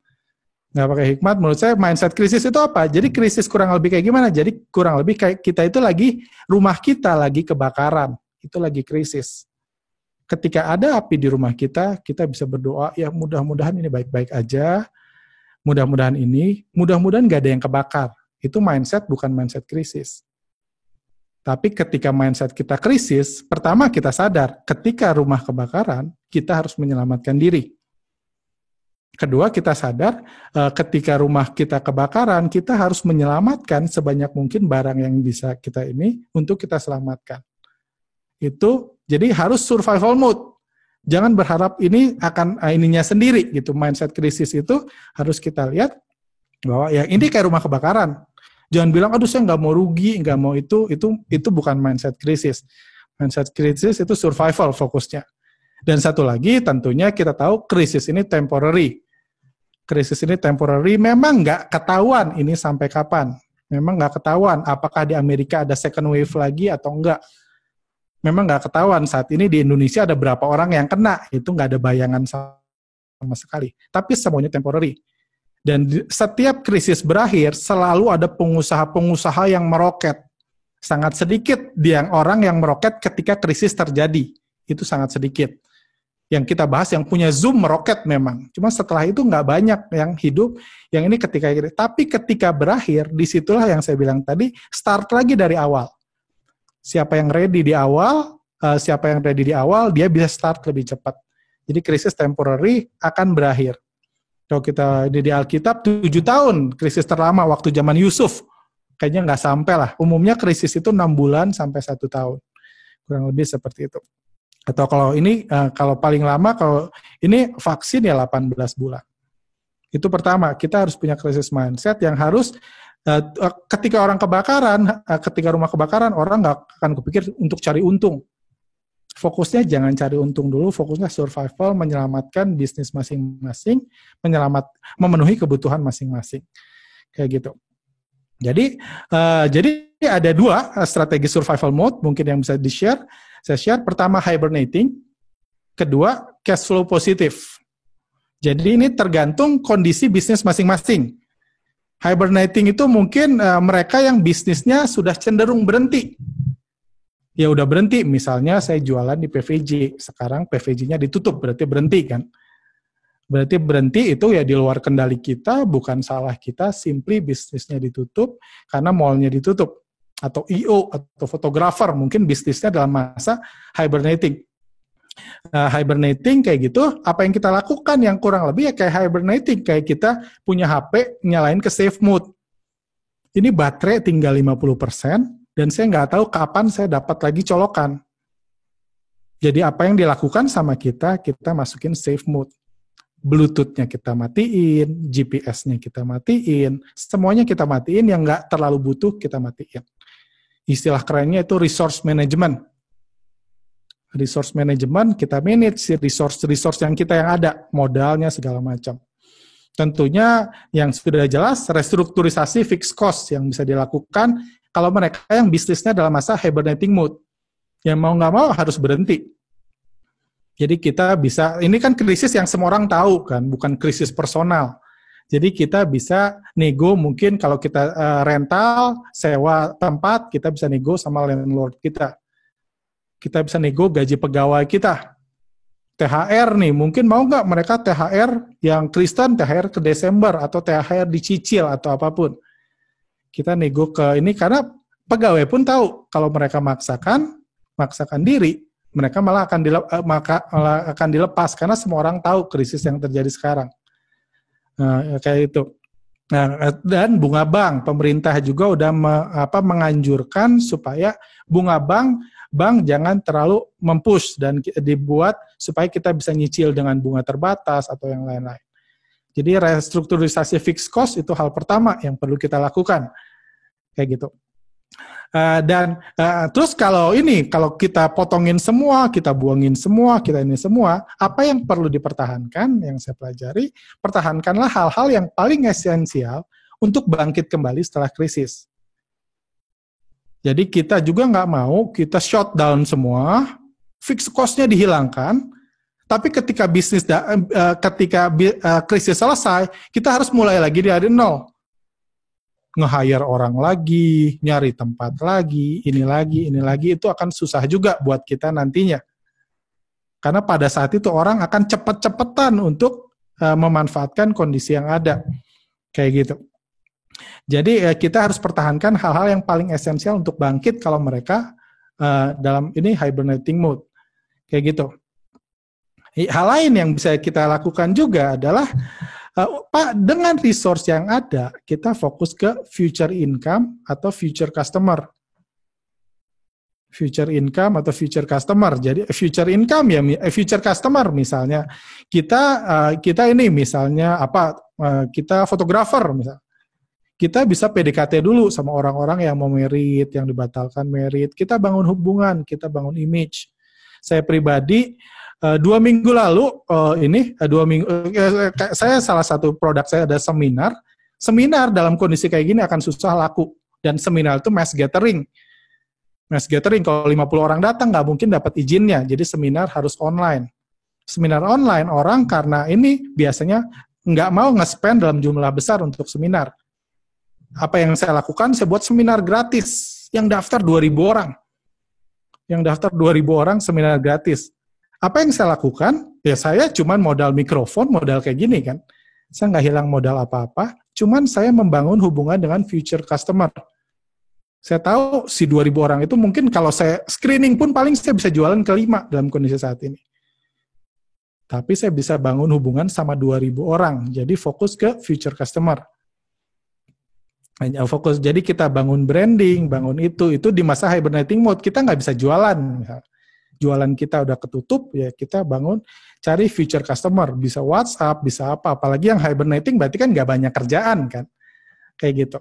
Nggak pakai hikmat, menurut saya mindset krisis itu apa? Jadi krisis kurang lebih kayak gimana? Jadi kurang lebih kayak kita itu rumah kita lagi kebakaran. Itu lagi krisis. Ketika ada api di rumah kita bisa berdoa, ya mudah-mudahan ini baik-baik aja, mudah-mudahan nggak ada yang kebakar. Itu mindset, bukan mindset krisis. Tapi ketika mindset kita krisis, pertama kita sadar, ketika rumah kebakaran, kita harus menyelamatkan diri. Kedua, kita sadar, ketika rumah kita kebakaran, kita harus menyelamatkan sebanyak mungkin barang yang bisa kita untuk kita selamatkan. Itu, jadi harus survival mode. Jangan berharap ini akan ininya sendiri, gitu. Mindset krisis itu harus kita lihat, bahwa ya ini kayak rumah kebakaran. Jangan bilang, aduh saya nggak mau rugi, nggak mau itu bukan mindset krisis. Mindset krisis itu survival fokusnya. Dan satu lagi tentunya kita tahu krisis ini temporary. Krisis ini temporary, memang nggak ketahuan ini sampai kapan. Memang nggak ketahuan apakah di Amerika ada second wave lagi atau enggak. Memang nggak ketahuan saat ini di Indonesia ada berapa orang yang kena, itu nggak ada bayangan sama sekali. Tapi semuanya temporary. Dan setiap krisis berakhir, selalu ada pengusaha-pengusaha yang meroket. Sangat sedikit orang yang meroket ketika krisis terjadi. Itu sangat sedikit. Yang kita bahas yang punya Zoom meroket memang. Cuma setelah itu nggak banyak yang hidup. Yang ini tapi ketika berakhir, disitulah yang saya bilang tadi, start lagi dari awal. Siapa yang ready di awal, dia bisa start lebih cepat. Jadi krisis temporary akan berakhir. Kalau kita di Alkitab 7 tahun krisis terlama waktu zaman Yusuf, kayaknya nggak sampai lah. Umumnya krisis itu 6 bulan sampai 1 tahun, kurang lebih seperti itu. Atau kalau ini kalau paling lama, kalau ini vaksin ya 18 bulan. Itu pertama, kita harus punya krisis mindset yang harus ketika rumah kebakaran, orang nggak akan kepikir untuk cari untung. Fokusnya jangan cari untung dulu, fokusnya survival, menyelamatkan bisnis masing-masing, memenuhi kebutuhan masing-masing. Kayak gitu. Jadi ada 2 strategi survival mode mungkin yang bisa di-share. Saya share, pertama hibernating, kedua cash flow positif. Jadi ini tergantung kondisi bisnis masing-masing. Hibernating itu mungkin mereka yang bisnisnya sudah cenderung berhenti. Ya udah berhenti, misalnya saya jualan di PVJ, sekarang PVJ-nya ditutup, berarti berhenti kan. Berarti berhenti itu ya di luar kendali kita, bukan salah kita, simply bisnisnya ditutup, karena mall-nya ditutup. Atau IO, atau fotografer, mungkin bisnisnya dalam masa hibernating. Hibernating kayak gitu, apa yang kita lakukan yang kurang lebih ya kayak hibernating, kayak kita punya HP, nyalain ke safe mode. Ini baterai tinggal 50%, dan saya nggak tahu kapan saya dapat lagi colokan. Jadi apa yang dilakukan sama kita masukin safe mode. Bluetooth-nya kita matiin, GPS-nya kita matiin, semuanya kita matiin, yang nggak terlalu butuh kita matiin. Istilah kerennya itu resource management. Resource management, kita manage resource yang kita yang ada, modalnya segala macam. Tentunya yang sudah jelas restrukturisasi fixed cost yang bisa dilakukan kalau mereka yang bisnisnya dalam masa hibernating mode. Yang mau nggak mau harus berhenti. Jadi kita bisa, ini kan krisis yang semua orang tahu kan, bukan krisis personal. Jadi kita bisa nego, mungkin kalau kita rental, sewa tempat, kita bisa nego sama landlord kita. Kita bisa nego gaji pegawai kita. THR nih, mungkin mau nggak mereka THR yang Kristen, THR ke Desember, atau THR dicicil, atau apapun. Kita nego ke ini, karena pegawai pun tahu, kalau mereka maksakan diri, mereka malah akan dilepas, karena semua orang tahu krisis yang terjadi sekarang. Nah, kayak itu. Nah, dan bunga bank, pemerintah juga udah menganjurkan supaya bunga bank jangan terlalu mempush dan dibuat supaya kita bisa nyicil dengan bunga terbatas atau yang lain-lain. Jadi restrukturisasi fixed cost itu hal pertama yang perlu kita lakukan, kayak gitu. Terus kalau kita potongin semua, kita buangin semua, kita ini semua, apa yang perlu dipertahankan, yang saya pelajari, pertahankanlah hal-hal yang paling esensial untuk bangkit kembali setelah krisis. Jadi kita juga nggak mau kita shut down semua, fixed cost-nya dihilangkan, tapi ketika krisis selesai, kita harus mulai lagi dari nol. Nge-hire orang lagi, nyari tempat lagi, ini lagi, itu akan susah juga buat kita nantinya. Karena pada saat itu orang akan cepet-cepetan untuk memanfaatkan kondisi yang ada. Kayak gitu. Jadi kita harus pertahankan hal-hal yang paling esensial untuk bangkit kalau mereka dalam ini hibernating mode. Kayak gitu. Hal lain yang bisa kita lakukan juga adalah Pak, dengan resource yang ada, kita fokus ke future income atau future customer. Future income atau future customer. Jadi future income ya, future customer misalnya. Kita ini misalnya kita fotografer misalnya. Kita bisa PDKT dulu sama orang-orang yang mau merit, yang dibatalkan merit. Kita bangun hubungan, kita bangun image. Saya pribadi 2 minggu lalu saya salah satu produk saya ada seminar dalam kondisi kayak gini akan susah laku, dan seminar itu mass gathering kalau 50 orang datang nggak mungkin dapat izinnya, jadi seminar harus online. Seminar online orang karena ini biasanya nggak mau nge-spend dalam jumlah besar untuk seminar. Apa yang saya lakukan, saya buat seminar gratis yang daftar 2.000 orang seminar gratis. Apa yang saya lakukan? Ya saya cuman modal mikrofon, modal kayak gini kan. Saya nggak hilang modal apa-apa, cuman saya membangun hubungan dengan future customer. Saya tahu si 2.000 orang itu mungkin kalau saya screening pun paling saya bisa jualan ke 5 dalam kondisi saat ini. Tapi saya bisa bangun hubungan sama 2.000 orang, jadi fokus ke future customer. Jadi kita bangun branding, bangun itu di masa hibernating mode, kita nggak bisa jualan misalnya. Jualan kita udah ketutup, ya kita bangun, cari future customer, bisa WhatsApp, bisa apa, apalagi yang hibernating berarti kan nggak banyak kerjaan kan, kayak gitu.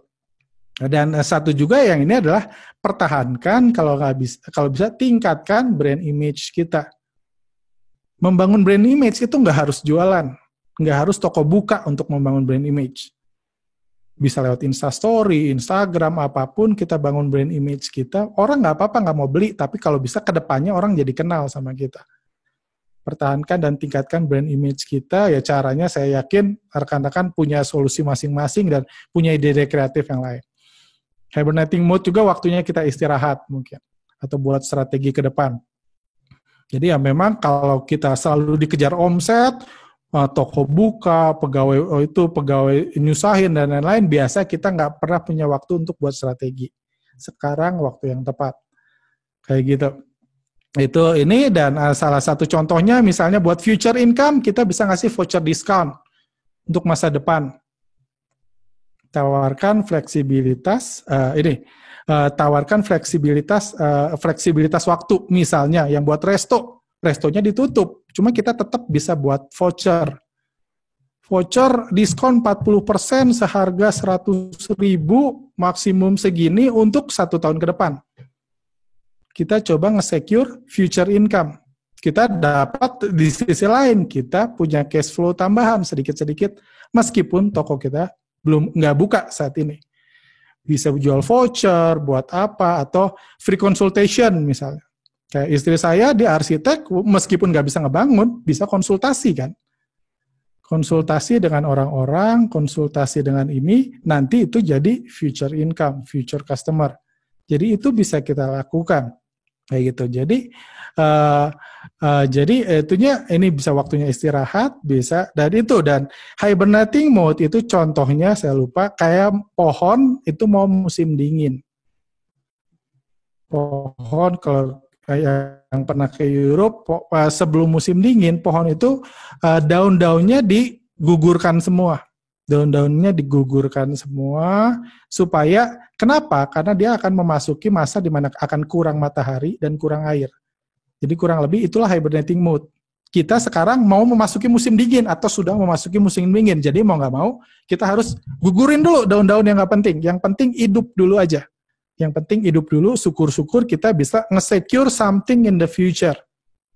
Dan satu juga yang ini adalah pertahankan, kalau bisa tingkatkan brand image kita. Membangun brand image itu nggak harus jualan, nggak harus toko buka untuk membangun brand image. Bisa lewat Instastory, Instagram, apapun kita bangun brand image kita. Orang nggak apa-apa nggak mau beli, tapi kalau bisa ke depannya orang jadi kenal sama kita. Pertahankan dan tingkatkan brand image kita, ya caranya saya yakin rekan-rekan punya solusi masing-masing dan punya ide-ide kreatif yang lain. Hibernating mode juga waktunya kita istirahat mungkin, atau buat strategi ke depan. Jadi ya memang kalau kita selalu dikejar omset, toko buka, pegawai nyusahin dan lain-lain, biasa kita nggak pernah punya waktu untuk buat strategi. Sekarang waktu yang tepat. Kayak gitu. Itu ini, dan salah satu contohnya misalnya buat future income, kita bisa ngasih voucher discount untuk masa depan. Tawarkan fleksibilitas, fleksibilitas waktu, misalnya yang buat restonya ditutup, cuma kita tetap bisa buat voucher diskon 40% seharga 100.000, maksimum segini untuk 1 tahun ke depan. Kita coba nge-secure future income. Kita dapat di sisi lain, kita punya cash flow tambahan sedikit-sedikit, meskipun toko kita nggak buka saat ini. Bisa jual voucher, buat apa, atau free consultation misalnya. Kayak istri saya di arsitek, meskipun nggak bisa ngebangun, bisa konsultasi kan. Konsultasi dengan orang-orang, konsultasi dengan ini, nanti itu jadi future income, future customer. Jadi itu bisa kita lakukan. Kayak gitu. Jadi itunya ini bisa waktunya istirahat, bisa dan hibernating mode itu contohnya saya lupa, kayak pohon itu mau musim dingin. Pohon kalau kayak yang pernah ke Europe, sebelum musim dingin pohon itu daun-daunnya digugurkan semua. Daun-daunnya digugurkan semua, supaya, kenapa? Karena dia akan memasuki masa di mana akan kurang matahari dan kurang air. Jadi kurang lebih itulah hibernating mode. Kita sekarang mau memasuki musim dingin atau sudah memasuki musim dingin. Jadi mau nggak mau, kita harus gugurin dulu daun-daun yang nggak penting. Yang penting hidup dulu aja. Yang penting hidup dulu, syukur-syukur kita bisa nge-secure something in the future.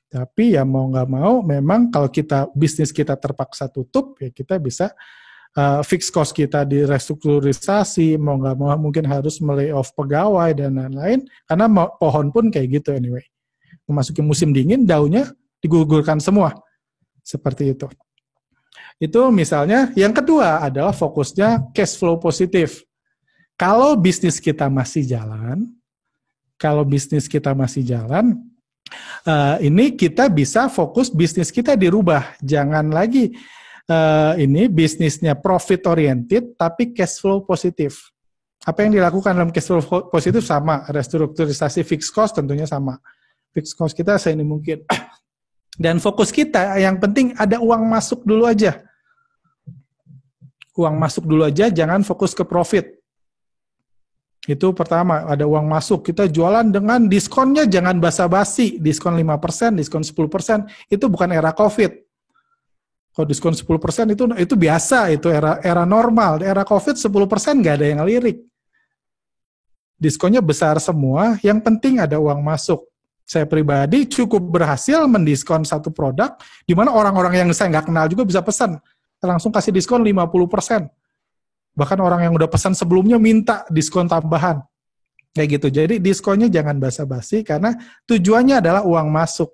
Tapi ya mau nggak mau, memang kalau bisnis kita terpaksa tutup, ya kita bisa fixed cost kita direstrukturisasi, mau nggak mau mungkin harus melay-off pegawai dan lain-lain. Karena pohon pun kayak gitu anyway. Memasuki musim dingin, daunnya digugurkan semua. Seperti itu. Itu misalnya. Yang kedua adalah fokusnya cash flow positif. Kalau bisnis kita masih jalan, ini kita bisa fokus bisnis kita dirubah. Jangan lagi ini bisnisnya profit oriented, tapi cash flow positif. Apa yang dilakukan dalam cash flow positif sama, restrukturisasi fixed cost tentunya sama. Fixed cost kita ini mungkin. Dan fokus kita yang penting ada uang masuk dulu aja. Uang masuk dulu aja, jangan fokus ke profit. Itu pertama, ada uang masuk. Kita jualan dengan diskonnya jangan basa-basi. Diskon 5%, diskon 10%, itu bukan era COVID. Kalau diskon 10% itu biasa, itu era normal. Era COVID 10% nggak ada yang lirik. Diskonnya besar semua, yang penting ada uang masuk. Saya pribadi cukup berhasil mendiskon satu produk, di mana orang-orang yang saya nggak kenal juga bisa pesan. Langsung kasih diskon 50%. Bahkan orang yang udah pesan sebelumnya minta diskon tambahan. Kayak gitu. Jadi diskonnya jangan basa-basi karena tujuannya adalah uang masuk.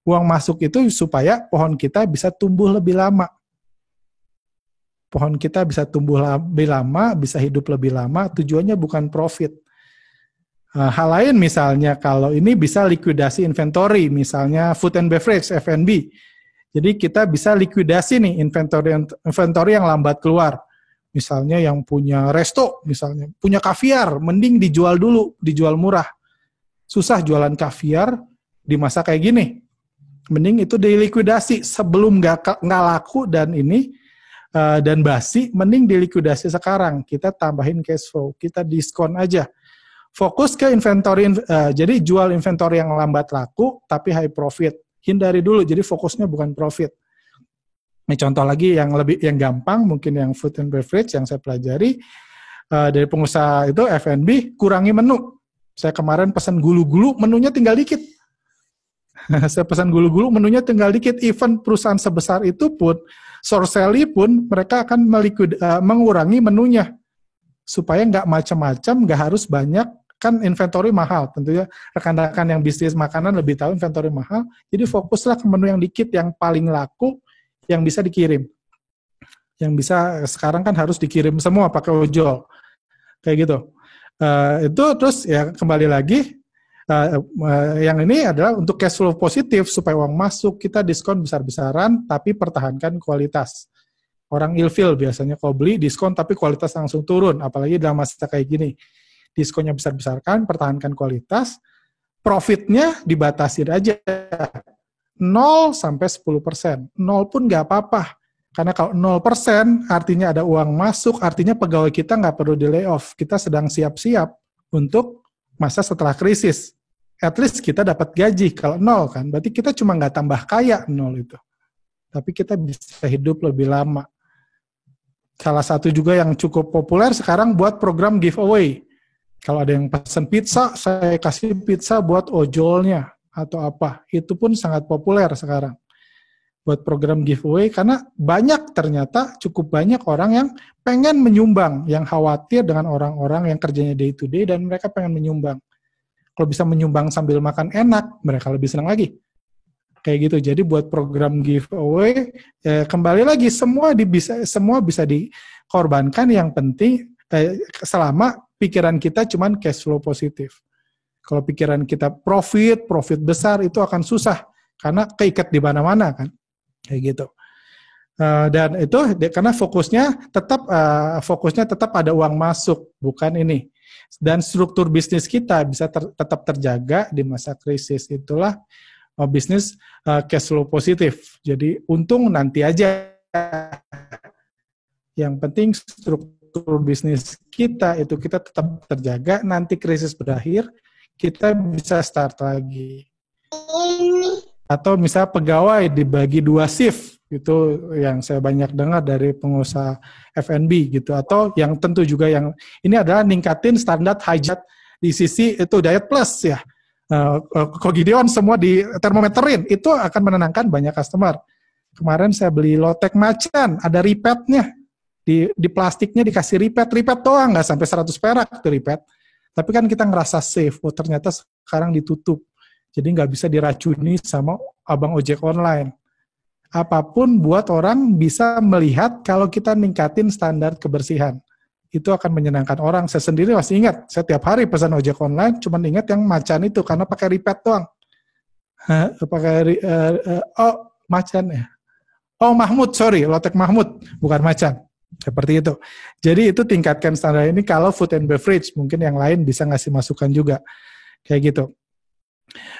Uang masuk itu supaya pohon kita bisa tumbuh lebih lama. Pohon kita bisa tumbuh lebih lama, bisa hidup lebih lama, tujuannya bukan profit. Hal lain misalnya kalau ini bisa likuidasi inventory, misalnya food and beverage, F&B. Jadi kita bisa likuidasi nih inventory yang lambat keluar. Misalnya yang punya resto, misalnya punya kaviar, mending dijual dulu, dijual murah. Susah jualan kaviar di masa kayak gini. Mending itu dilikuidasi sebelum nggak laku dan basi, mending dilikuidasi sekarang. Kita tambahin cash flow, kita diskon aja. Fokus ke inventory, jadi jual inventory yang lambat laku tapi high profit. Hindari dulu, jadi fokusnya bukan profit. Ini contoh lagi yang gampang, mungkin yang food and beverage yang saya pelajari dari pengusaha itu F&B, kurangi menu. Saya kemarin pesan gulu-gulu, menunya tinggal dikit. Saya pesan gulu-gulu, menunya tinggal dikit. Even perusahaan sebesar itu pun, Sorcelli pun mereka akan mengurangi menunya supaya nggak macam-macam, nggak harus banyak. Kan inventory mahal, tentunya rekan-rekan yang bisnis makanan lebih tahu inventory mahal. Jadi fokuslah ke menu yang dikit, yang paling laku, yang bisa dikirim. Yang bisa sekarang kan harus dikirim semua pakai ojol. Kayak gitu. Itu terus ya kembali lagi, yang ini adalah untuk cash flow positif, supaya uang masuk, kita diskon besar-besaran, tapi pertahankan kualitas. Orang ilfil biasanya kalau beli diskon, tapi kualitas langsung turun, apalagi dalam masa kayak gini. Diskonnya besar-besarkan, pertahankan kualitas, profitnya dibatasi aja. 0 sampai 10%. 0 pun nggak apa-apa. Karena kalau 0% artinya ada uang masuk, artinya pegawai kita nggak perlu di layoff. Kita sedang siap-siap untuk masa setelah krisis. At least kita dapat gaji. Kalau 0 kan, berarti kita cuma nggak tambah kaya 0 itu. Tapi kita bisa hidup lebih lama. Salah satu juga yang cukup populer sekarang buat program giveaway. Kalau ada yang pesan pizza, saya kasih pizza buat ojolnya atau apa. Itu pun sangat populer sekarang. Buat program giveaway, karena ternyata cukup banyak orang yang pengen menyumbang, yang khawatir dengan orang-orang yang kerjanya day to day dan mereka pengen menyumbang. Kalau bisa menyumbang sambil makan enak, mereka lebih senang lagi. Kayak gitu. Jadi buat program giveaway, kembali lagi semua bisa dikorbankan. Yang penting selama pikiran kita cuman cash flow positif. Kalau pikiran kita profit besar, itu akan susah karena keikat di mana-mana kan. Kayak gitu. Dan itu karena fokusnya tetap ada uang masuk, bukan ini. Dan struktur bisnis kita bisa tetap terjaga di masa krisis. Itulah bisnis cash flow positif. Jadi untung nanti aja. Yang penting struktur bisnis kita itu kita tetap terjaga, nanti krisis berakhir, kita bisa start lagi. Atau misalnya pegawai dibagi 2 shift, itu yang saya banyak dengar dari pengusaha F&B gitu. Atau yang tentu juga yang ini adalah ningkatin standar hajat di sisi itu diet plus ya. Kogideon semua di termometerin, itu akan menenangkan banyak customer. Kemarin saya beli lotek macan, ada repeatnya. Di plastiknya dikasih repeat doang, nggak sampai 100 perak itu repeat. Tapi kan kita ngerasa safe, ternyata sekarang ditutup. Jadi nggak bisa diracuni sama abang ojek online. Apapun buat orang bisa melihat kalau kita ningkatin standar kebersihan. Itu akan menyenangkan orang. Saya sendiri masih ingat, saya tiap hari pesan ojek online, cuma ingat yang macan itu, karena pakai repeat doang. Macan ya. Oh, Mahmud, sorry, lotek Mahmud, bukan macan. Seperti itu. Jadi itu tingkatkan standar ini. Kalau food and beverage, mungkin yang lain bisa ngasih masukan juga. Kayak gitu.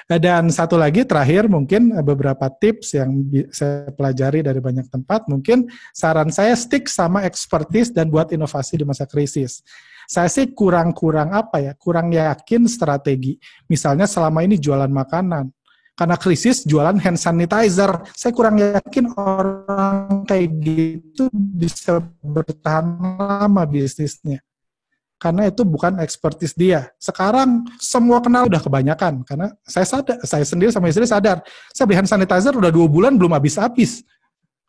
Dan satu lagi terakhir mungkin beberapa tips yang saya pelajari dari banyak tempat. Mungkin saran saya stick sama expertise dan buat inovasi di masa krisis. Saya sih kurang yakin strategi. Misalnya selama ini jualan makanan. Karena krisis jualan hand sanitizer. Saya kurang yakin orang kayak gitu bisa bertahan lama bisnisnya. Karena itu bukan expertise dia. Sekarang semua kenal udah kebanyakan. Karena saya sendiri sama istri sadar. Saya beli hand sanitizer udah 2 bulan belum habis-habis.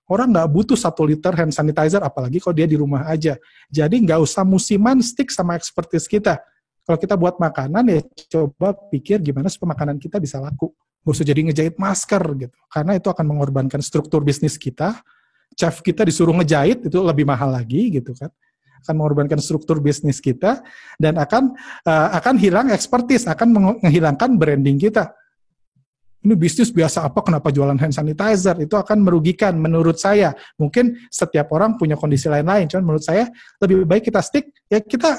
Orang nggak butuh 1 liter hand sanitizer, apalagi kalau dia di rumah aja. Jadi nggak usah musiman, stick sama expertise kita. Kalau kita buat makanan ya coba pikir gimana supaya makanan kita bisa laku. Nggak usah jadi ngejahit masker gitu. Karena itu akan mengorbankan struktur bisnis kita. Chef kita disuruh ngejahit itu lebih mahal lagi gitu kan. Akan mengorbankan struktur bisnis kita dan akan hilang expertise, akan menghilangkan branding kita. Ini bisnis biasa apa, kenapa jualan hand sanitizer? Itu akan merugikan menurut saya. Mungkin setiap orang punya kondisi lain-lain, cuman menurut saya lebih baik kita stick, ya kita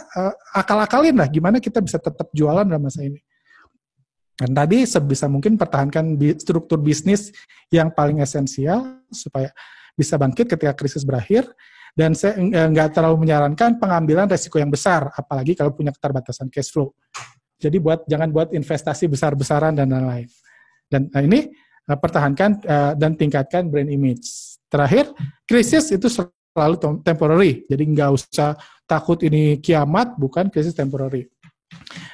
akal-akalin lah gimana kita bisa tetap jualan dalam masa ini. Dan tadi sebisa mungkin pertahankan struktur bisnis yang paling esensial supaya bisa bangkit ketika krisis berakhir. Dan saya nggak terlalu menyarankan pengambilan resiko yang besar, apalagi kalau punya keterbatasan cash flow. Jadi jangan buat investasi besar-besaran dan lain-lain. Dan ini pertahankan dan tingkatkan brand image. Terakhir, krisis itu selalu temporary. Jadi nggak usah takut ini kiamat, bukan krisis temporary.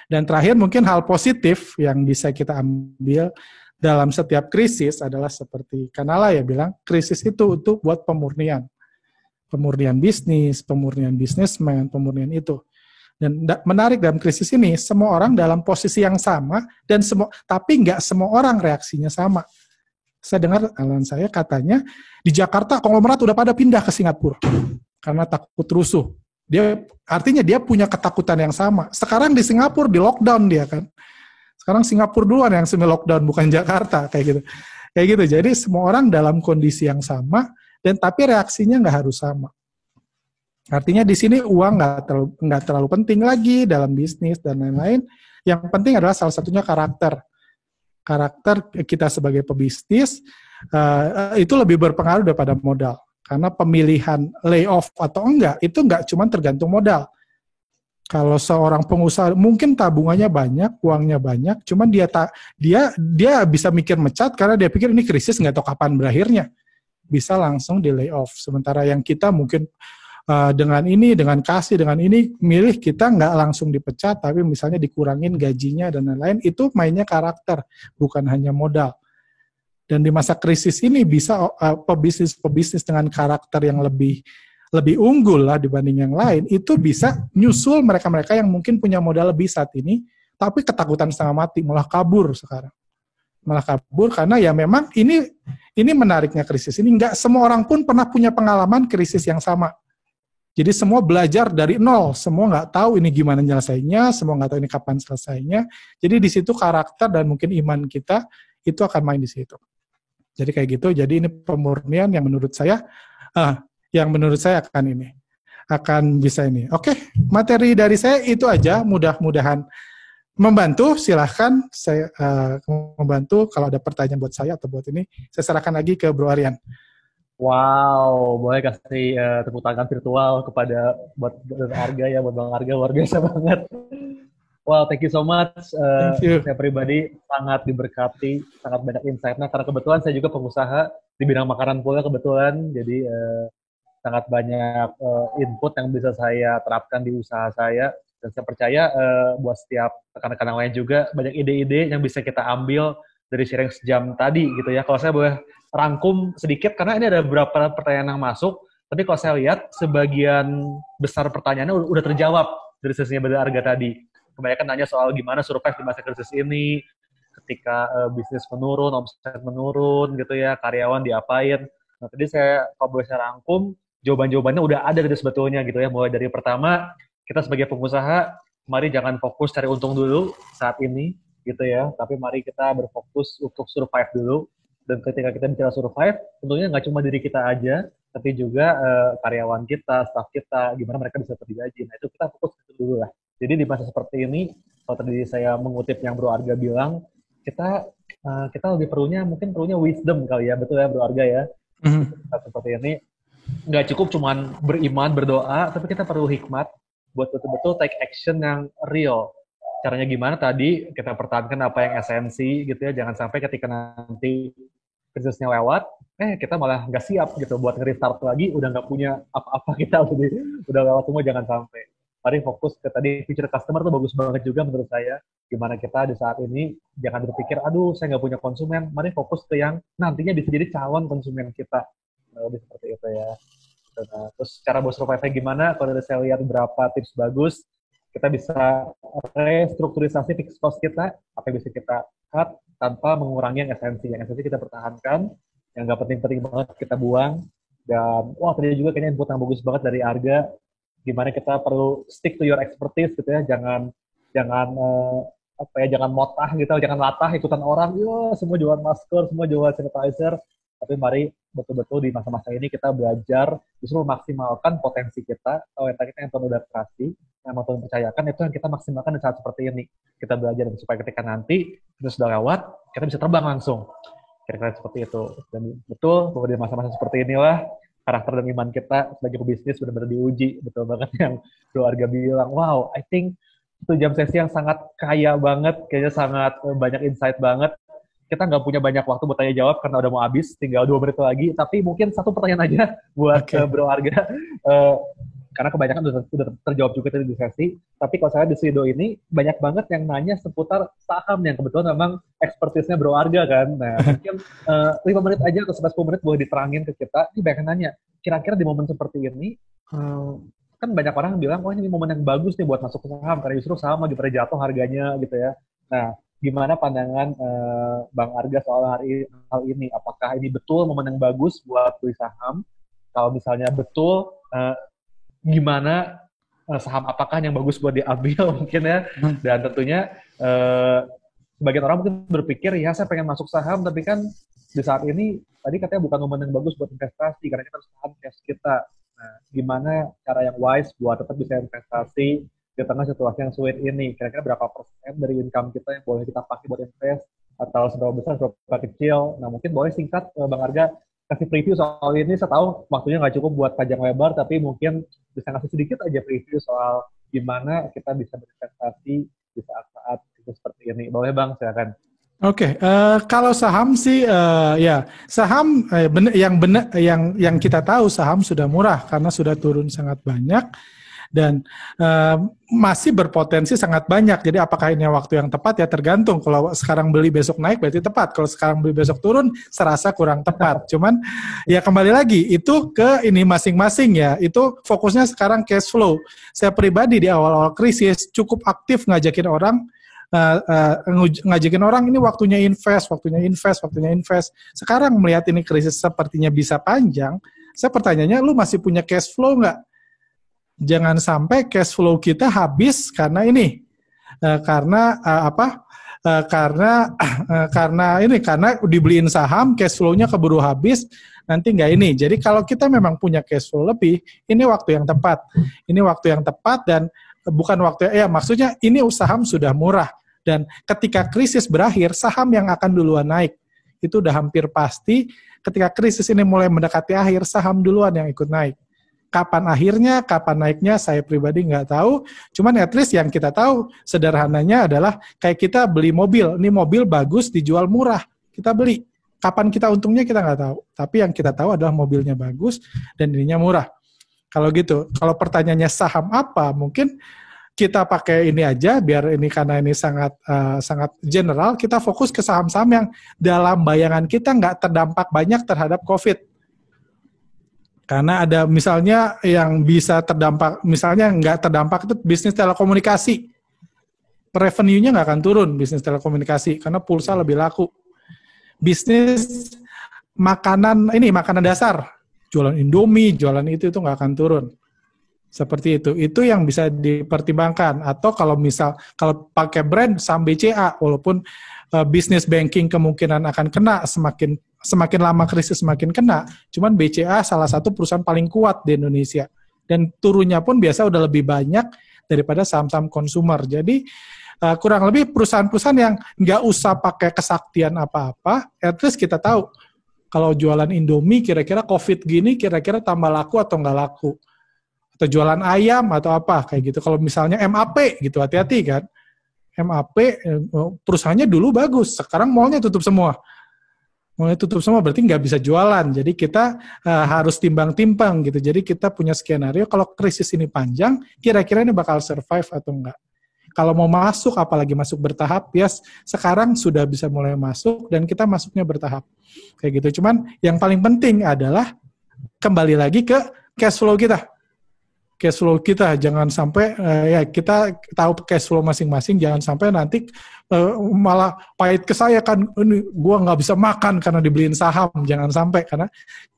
Dan terakhir mungkin hal positif yang bisa kita ambil dalam setiap krisis adalah seperti Kanala ya bilang, krisis itu untuk buat pemurnian. Pemurnian bisnis, pemurnian bisnismen, pemurnian itu. Dan menarik dalam krisis ini, semua orang dalam posisi yang sama, tapi nggak semua orang reaksinya sama. Saya dengar alan saya katanya, di Jakarta konglomerat udah pada pindah ke Singapura, karena takut rusuh. Artinya dia punya ketakutan yang sama. Sekarang di Singapura, di lockdown dia kan. Sekarang Singapura duluan yang semi-lockdown, bukan Jakarta, kayak gitu. Kayak gitu, jadi semua orang dalam kondisi yang sama, dan tapi reaksinya nggak harus sama. Artinya di sini uang nggak terlalu penting lagi dalam bisnis dan lain-lain. Yang penting adalah salah satunya karakter. Karakter kita sebagai pebisnis itu lebih berpengaruh daripada modal. Karena pemilihan layoff atau enggak itu nggak cuma tergantung modal. Kalau seorang pengusaha mungkin tabungannya banyak, uangnya banyak, cuman dia bisa mikir mecat karena dia pikir ini krisis nggak tahu kapan berakhirnya. Bisa langsung di layoff. Sementara yang kita mungkin dengan ini milih kita nggak langsung dipecat, tapi misalnya dikurangin gajinya dan lain-lain, itu mainnya karakter, bukan hanya modal. Dan di masa krisis ini bisa pebisnis dengan karakter yang lebih unggul lah dibanding yang lain, itu bisa nyusul mereka-mereka yang mungkin punya modal lebih saat ini, tapi ketakutan setengah mati, malah kabur sekarang. Malah kabur karena ya memang ini menariknya krisis ini, nggak semua orang pun pernah punya pengalaman krisis yang sama. Jadi semua belajar dari nol, semua nggak tahu ini gimana nyelesainya, semua nggak tahu ini kapan selesainya. Jadi di situ karakter dan mungkin iman kita itu akan main di situ. Jadi kayak gitu. Jadi ini pemurnian yang menurut saya akan bisa ini. Oke, materi dari saya itu aja. Mudah-mudahan membantu. Silahkan saya membantu. Kalau ada pertanyaan buat saya atau buat ini, saya serahkan lagi ke Bro Aryan. Wow, boleh kasih tepuk tangan virtual kepada buat Arga ya, buat Bang Arga, luar biasa banget. Wow, thank you so much. Thank you. Saya pribadi sangat diberkati, sangat banyak insight. Nah, karena kebetulan saya juga pengusaha di bidang makanan pula kebetulan, jadi sangat banyak input yang bisa saya terapkan di usaha saya. Dan saya percaya buat setiap rekan-rekan yang lain juga banyak ide-ide yang bisa kita ambil dari sharing sejam tadi gitu ya. Kalau saya boleh rangkum sedikit, karena ini ada beberapa pertanyaan yang masuk, tapi kalau saya lihat sebagian besar pertanyaannya udah terjawab dari sesinya Beda Arga tadi. Kebanyakan nanya soal gimana survive di masa krisis ini, ketika bisnis menurun, omset menurun gitu ya, karyawan diapain. Nah, tadi kalau boleh saya rangkum, jawaban-jawabannya udah ada dari sebetulnya gitu ya. Mulai dari pertama, kita sebagai pengusaha, mari jangan fokus cari untung dulu saat ini gitu ya, tapi mari kita berfokus untuk survive dulu. Dan ketika kita bicara survive, tentunya nggak cuma diri kita aja, tapi juga karyawan kita, staff kita, gimana mereka bisa tergaji. Nah, itu kita fokus dulu lah. Jadi di masa seperti ini, kalau tadi saya mengutip yang Bro Arga bilang, kita lebih perlunya wisdom kali ya, betul ya Bro Arga ya. Seperti ini, nggak cukup cuman beriman, berdoa, tapi kita perlu hikmat buat betul-betul take action yang real. Caranya gimana tadi, kita pertahankan apa yang esensi gitu ya, jangan sampai ketika nanti krisisnya lewat, kita malah nggak siap gitu buat nge-restart lagi, udah nggak punya apa-apa kita, udah lewat semua, jangan sampai. Mari fokus ke tadi feature customer tuh bagus banget juga menurut saya. Gimana kita di saat ini jangan berpikir, aduh saya nggak punya konsumen. Mari fokus ke yang nantinya bisa jadi calon konsumen kita. Lebih seperti itu ya. Nah, terus cara buat survive gimana? Kalau dari saya lihat berapa tips bagus, kita bisa restrukturisasi fixed cost kita, apa yang bisa kita cut tanpa mengurangi yang esensi. Yang esensi kita pertahankan, yang nggak penting-penting banget kita buang. Dan wah tadi juga kayaknya input yang bagus banget dari Arga, gimana kita perlu stick to your expertise gitu ya, jangan motah gitu, jangan latah ikutan orang, semua jualan masker, semua jualan sanitizer, tapi mari betul-betul di masa-masa ini kita belajar justru memaksimalkan potensi kita, talenta kita yang Tuhan udah kasih, yang Tuhan percayakan, itu yang kita maksimalkan di saat seperti ini. Kita belajar supaya ketika nanti itu sudah lewat, kita bisa terbang langsung. Kira-kira seperti itu. Dan betul bahwa di masa-masa seperti inilah karakter dan iman kita sebagai pebisnis benar-benar diuji. Betul banget yang Bro Arga bilang. Wow, I think itu jam sesi yang sangat kaya banget, kayaknya sangat banyak insight banget. Kita nggak punya banyak waktu buat tanya jawab karena udah mau habis, tinggal 2 menit lagi. Tapi mungkin satu pertanyaan aja buat Bro Arga. Karena kebanyakan udah terjawab juga tadi di sesi. Tapi kalau saya di Slido ini, banyak banget yang nanya seputar saham yang kebetulan memang expertise-nya Bro Arga kan. Nah, mungkin 5 menit aja atau 10 menit boleh diterangin ke kita. Ini banyak yang nanya, kira-kira di momen seperti ini, kan banyak orang bilang, ini momen yang bagus nih buat masuk ke saham, karena justru saham lagi pada jatuh harganya gitu ya. Nah, gimana pandangan Bang Arga soal hal ini? Apakah ini betul momen yang bagus buat beli saham? Kalau misalnya betul, gimana saham apakah yang bagus buat diambil mungkin ya, dan tentunya sebagian orang mungkin berpikir ya saya pengen masuk saham, tapi kan di saat ini tadi katanya bukan momen yang bagus buat investasi karena kita harus tahan cash kita. Nah, gimana cara yang wise buat tetap bisa investasi di tengah situasi yang sulit ini? Kira-kira berapa persen dari income kita yang boleh kita pakai buat invest, atau seberapa besar, seberapa kecil? Nah, mungkin boleh singkat Bang Arga kasih preview soal ini. Saya tahu waktunya nggak cukup buat panjang lebar, tapi mungkin bisa ngasih sedikit aja preview soal gimana kita bisa berinvestasi di saat-saat itu seperti ini. Boleh Bang, silakan. Oke, kalau saham sih ya saham yang kita tahu saham sudah murah karena sudah turun sangat banyak dan masih berpotensi sangat banyak. Jadi apakah ini waktu yang tepat ya tergantung. Kalau sekarang beli besok naik berarti tepat. Kalau sekarang beli besok turun serasa kurang tepat. Cuman ya kembali lagi itu ke ini masing-masing ya. Itu fokusnya sekarang cash flow. Saya pribadi di awal-awal krisis cukup aktif ngajakin orang ini waktunya invest. Sekarang melihat ini krisis sepertinya bisa panjang. Saya pertanyaannya, lu masih punya cash flow nggak? Jangan sampai cash flow kita habis karena ini, karena dibeliin saham, cash flow-nya keburu habis, nanti nggak ini. Jadi kalau kita memang punya cash flow lebih, ini waktu yang tepat. Ini waktu yang tepat dan bukan maksudnya ini saham sudah murah dan ketika krisis berakhir, saham yang akan duluan naik. itu udah hampir pasti ketika krisis ini mulai mendekati akhir, saham duluan yang ikut naik. Kapan akhirnya, kapan naiknya, saya pribadi nggak tahu. Cuman at least yang kita tahu sederhananya adalah kayak kita beli mobil. Ini mobil bagus, dijual murah. Kita beli. Kapan kita untungnya kita nggak tahu. Tapi yang kita tahu adalah mobilnya bagus dan ininya murah. Kalau gitu, kalau pertanyaannya saham apa, mungkin kita pakai ini aja, biar ini karena ini sangat sangat general, kita fokus ke saham-saham yang dalam bayangan kita nggak terdampak banyak terhadap COVID. Karena ada misalnya yang bisa terdampak, misalnya nggak terdampak itu bisnis telekomunikasi. Revenue-nya nggak akan turun bisnis telekomunikasi, karena pulsa lebih laku. Bisnis makanan, ini makanan dasar, jualan Indomie, jualan itu nggak akan turun. Seperti itu. Itu yang bisa dipertimbangkan. Atau kalau kalau pakai brand saham BCA, walaupun bisnis banking kemungkinan akan kena semakin lama krisis semakin kena. Cuman BCA salah satu perusahaan paling kuat di Indonesia. Dan turunnya pun biasa udah lebih banyak daripada saham-saham konsumer. Jadi kurang lebih perusahaan-perusahaan yang nggak usah pakai kesaktian apa-apa, at least kita tahu kalau jualan Indomie kira-kira COVID gini kira-kira tambah laku atau nggak laku. Atau jualan ayam atau apa kayak gitu. Kalau misalnya MAP gitu, hati-hati kan. MAP perusahaannya dulu bagus, sekarang mallnya tutup semua. Mallnya tutup semua berarti nggak bisa jualan. Jadi kita harus timbang-timbang gitu. Jadi kita punya skenario kalau krisis ini panjang, kira-kira ini bakal survive atau enggak. Kalau mau masuk, apalagi masuk bertahap, ya sekarang sudah bisa mulai masuk dan kita masuknya bertahap. Kayak gitu. Cuman yang paling penting adalah kembali lagi ke cash flow kita. Cash flow kita jangan sampai ya kita tahu cash flow masing-masing, jangan sampai nanti malah pahit ke saya kan, ini gua nggak bisa makan karena dibeliin saham, jangan sampai, karena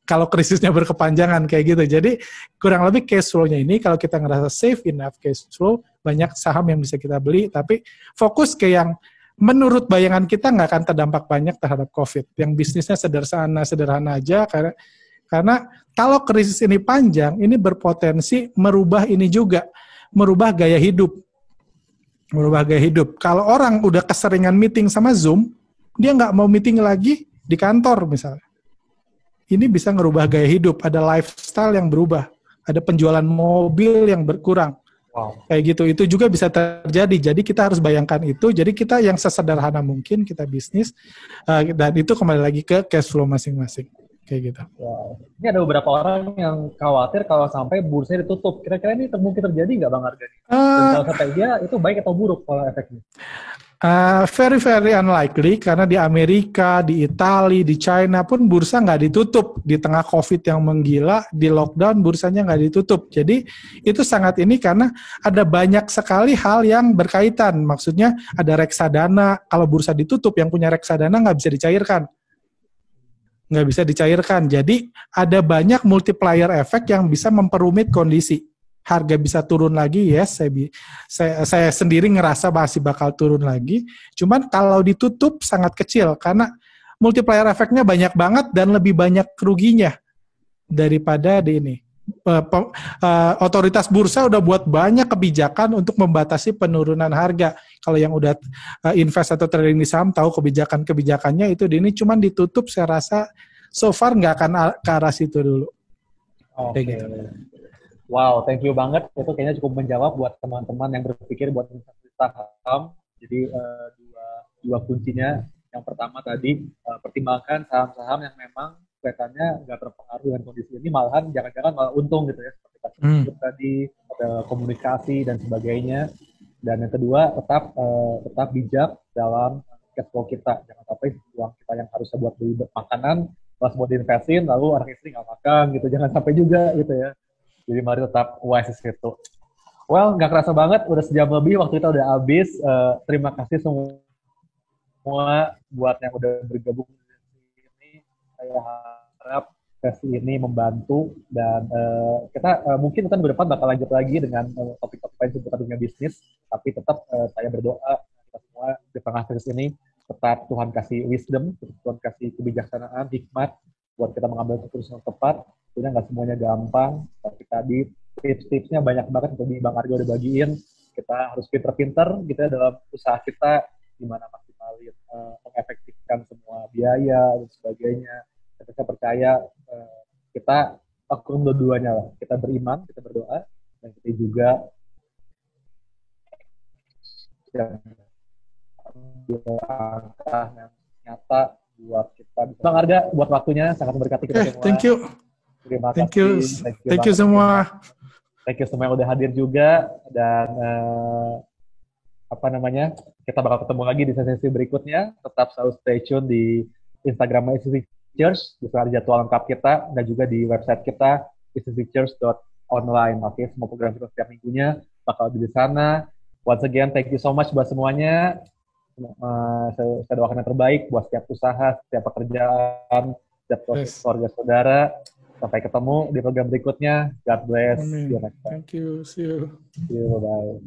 kalau krisisnya berkepanjangan kayak gitu. Jadi kurang lebih cash flow-nya ini kalau kita ngerasa safe enough cash flow, banyak saham yang bisa kita beli, tapi fokus ke yang menurut bayangan kita nggak akan terdampak banyak terhadap COVID, yang bisnisnya sederhana aja, karena kalau krisis ini panjang, ini berpotensi merubah ini juga, merubah gaya hidup. Merubah gaya hidup. Kalau orang udah keseringan meeting sama Zoom, dia nggak mau meeting lagi di kantor misalnya. Ini bisa ngerubah gaya hidup, ada lifestyle yang berubah, ada penjualan mobil yang berkurang. Wow. Kayak gitu, itu juga bisa terjadi. Jadi kita harus bayangkan itu. Jadi kita yang sesederhana mungkin kita bisnis, dan itu kembali lagi ke cash flow masing-masing. Kayak gitu. Wow. Ini ada beberapa orang yang khawatir kalau sampai bursanya ditutup. Kira-kira ini mungkin terjadi nggak Bang Arga? Dan kalau sampai dia, itu baik atau buruk kalau efeknya? Very, very unlikely, karena di Amerika, di Italia, di China pun bursa nggak ditutup. Di tengah COVID yang menggila, di lockdown bursanya nggak ditutup. Jadi itu sangat ini karena ada banyak sekali hal yang berkaitan. Maksudnya ada reksadana, kalau bursa ditutup, yang punya reksadana nggak bisa dicairkan. Nggak bisa dicairkan. Jadi ada banyak multiplier efek yang bisa memperumit kondisi. Harga bisa turun lagi, yes, saya sendiri ngerasa masih bakal turun lagi. Cuman kalau ditutup sangat kecil, karena multiplier efeknya banyak banget dan lebih banyak keruginya daripada di ini. Otoritas bursa udah buat banyak kebijakan untuk membatasi penurunan harga. Kalau yang udah invest atau trading di saham tahu kebijakannya itu di ini, cuman ditutup saya rasa so far nggak akan ke arah situ dulu. Oke. Gitu. Wow, thank you banget. Itu kayaknya cukup menjawab buat teman-teman yang berpikir buat investasi saham. Jadi dua kuncinya. Yang pertama tadi pertimbangkan saham-saham yang memang kelihatannya nggak terpengaruh dengan kondisi ini, malahan jangan-jangan malah untung gitu ya, seperti kasih tadi, ada komunikasi dan sebagainya. Dan yang kedua, tetap bijak dalam cash flow kita. Jangan sampai uang kita yang harusnya buat beli makanan, pas buat diinvestin, lalu orang istri nggak makan gitu. Jangan sampai juga gitu ya. Jadi mari tetap wise di situ. Well, nggak kerasa banget, udah sejam lebih, waktu kita udah habis. Terima kasih semua buat yang udah bergabung di sini. Saya harap sesi ini membantu, dan kita mungkin tahun depan bakal lanjut lagi dengan topik-topik lain seputar dunia bisnis. Tapi tetap saya berdoa kita semua di tengah krisis ini tetap Tuhan kasih wisdom, Tuhan kasih kebijaksanaan, hikmat buat kita mengambil keputusan yang tepat. Tentunya nggak semuanya gampang, tapi tadi tips-tipsnya banyak banget yang tadi Bang Arga udah bagiin. Kita harus pinter-pinter gitu ya dalam usaha kita, gimana maksimalin, mengefektifkan mengeluarkan semua biaya dan sebagainya. Tapi saya percaya kita lakukan dua-duanya lah. Kita beriman, kita berdoa, dan kita juga langkah yang nyata buat kita. Bang Arga, buat waktunya sangat memberkati kita semua. Thank you. Terima Thank kasih. you. Thank you semua. Thank you semua yang udah hadir juga, dan kita bakal ketemu lagi di sesi berikutnya. Tetap selalu stay tune di Instagram ICC Church, di sana jadwal lengkap kita, dan juga di website kita icccchurch.online. Oke, semua program kita setiap minggunya bakal di sana. Once again, thank you so much buat semuanya. Saya doakan yang terbaik buat setiap usaha, setiap pekerjaan, setiap keluarga saudara. Sampai ketemu di program berikutnya. God bless. Amen. Thank you. See you. See you. Bye-bye.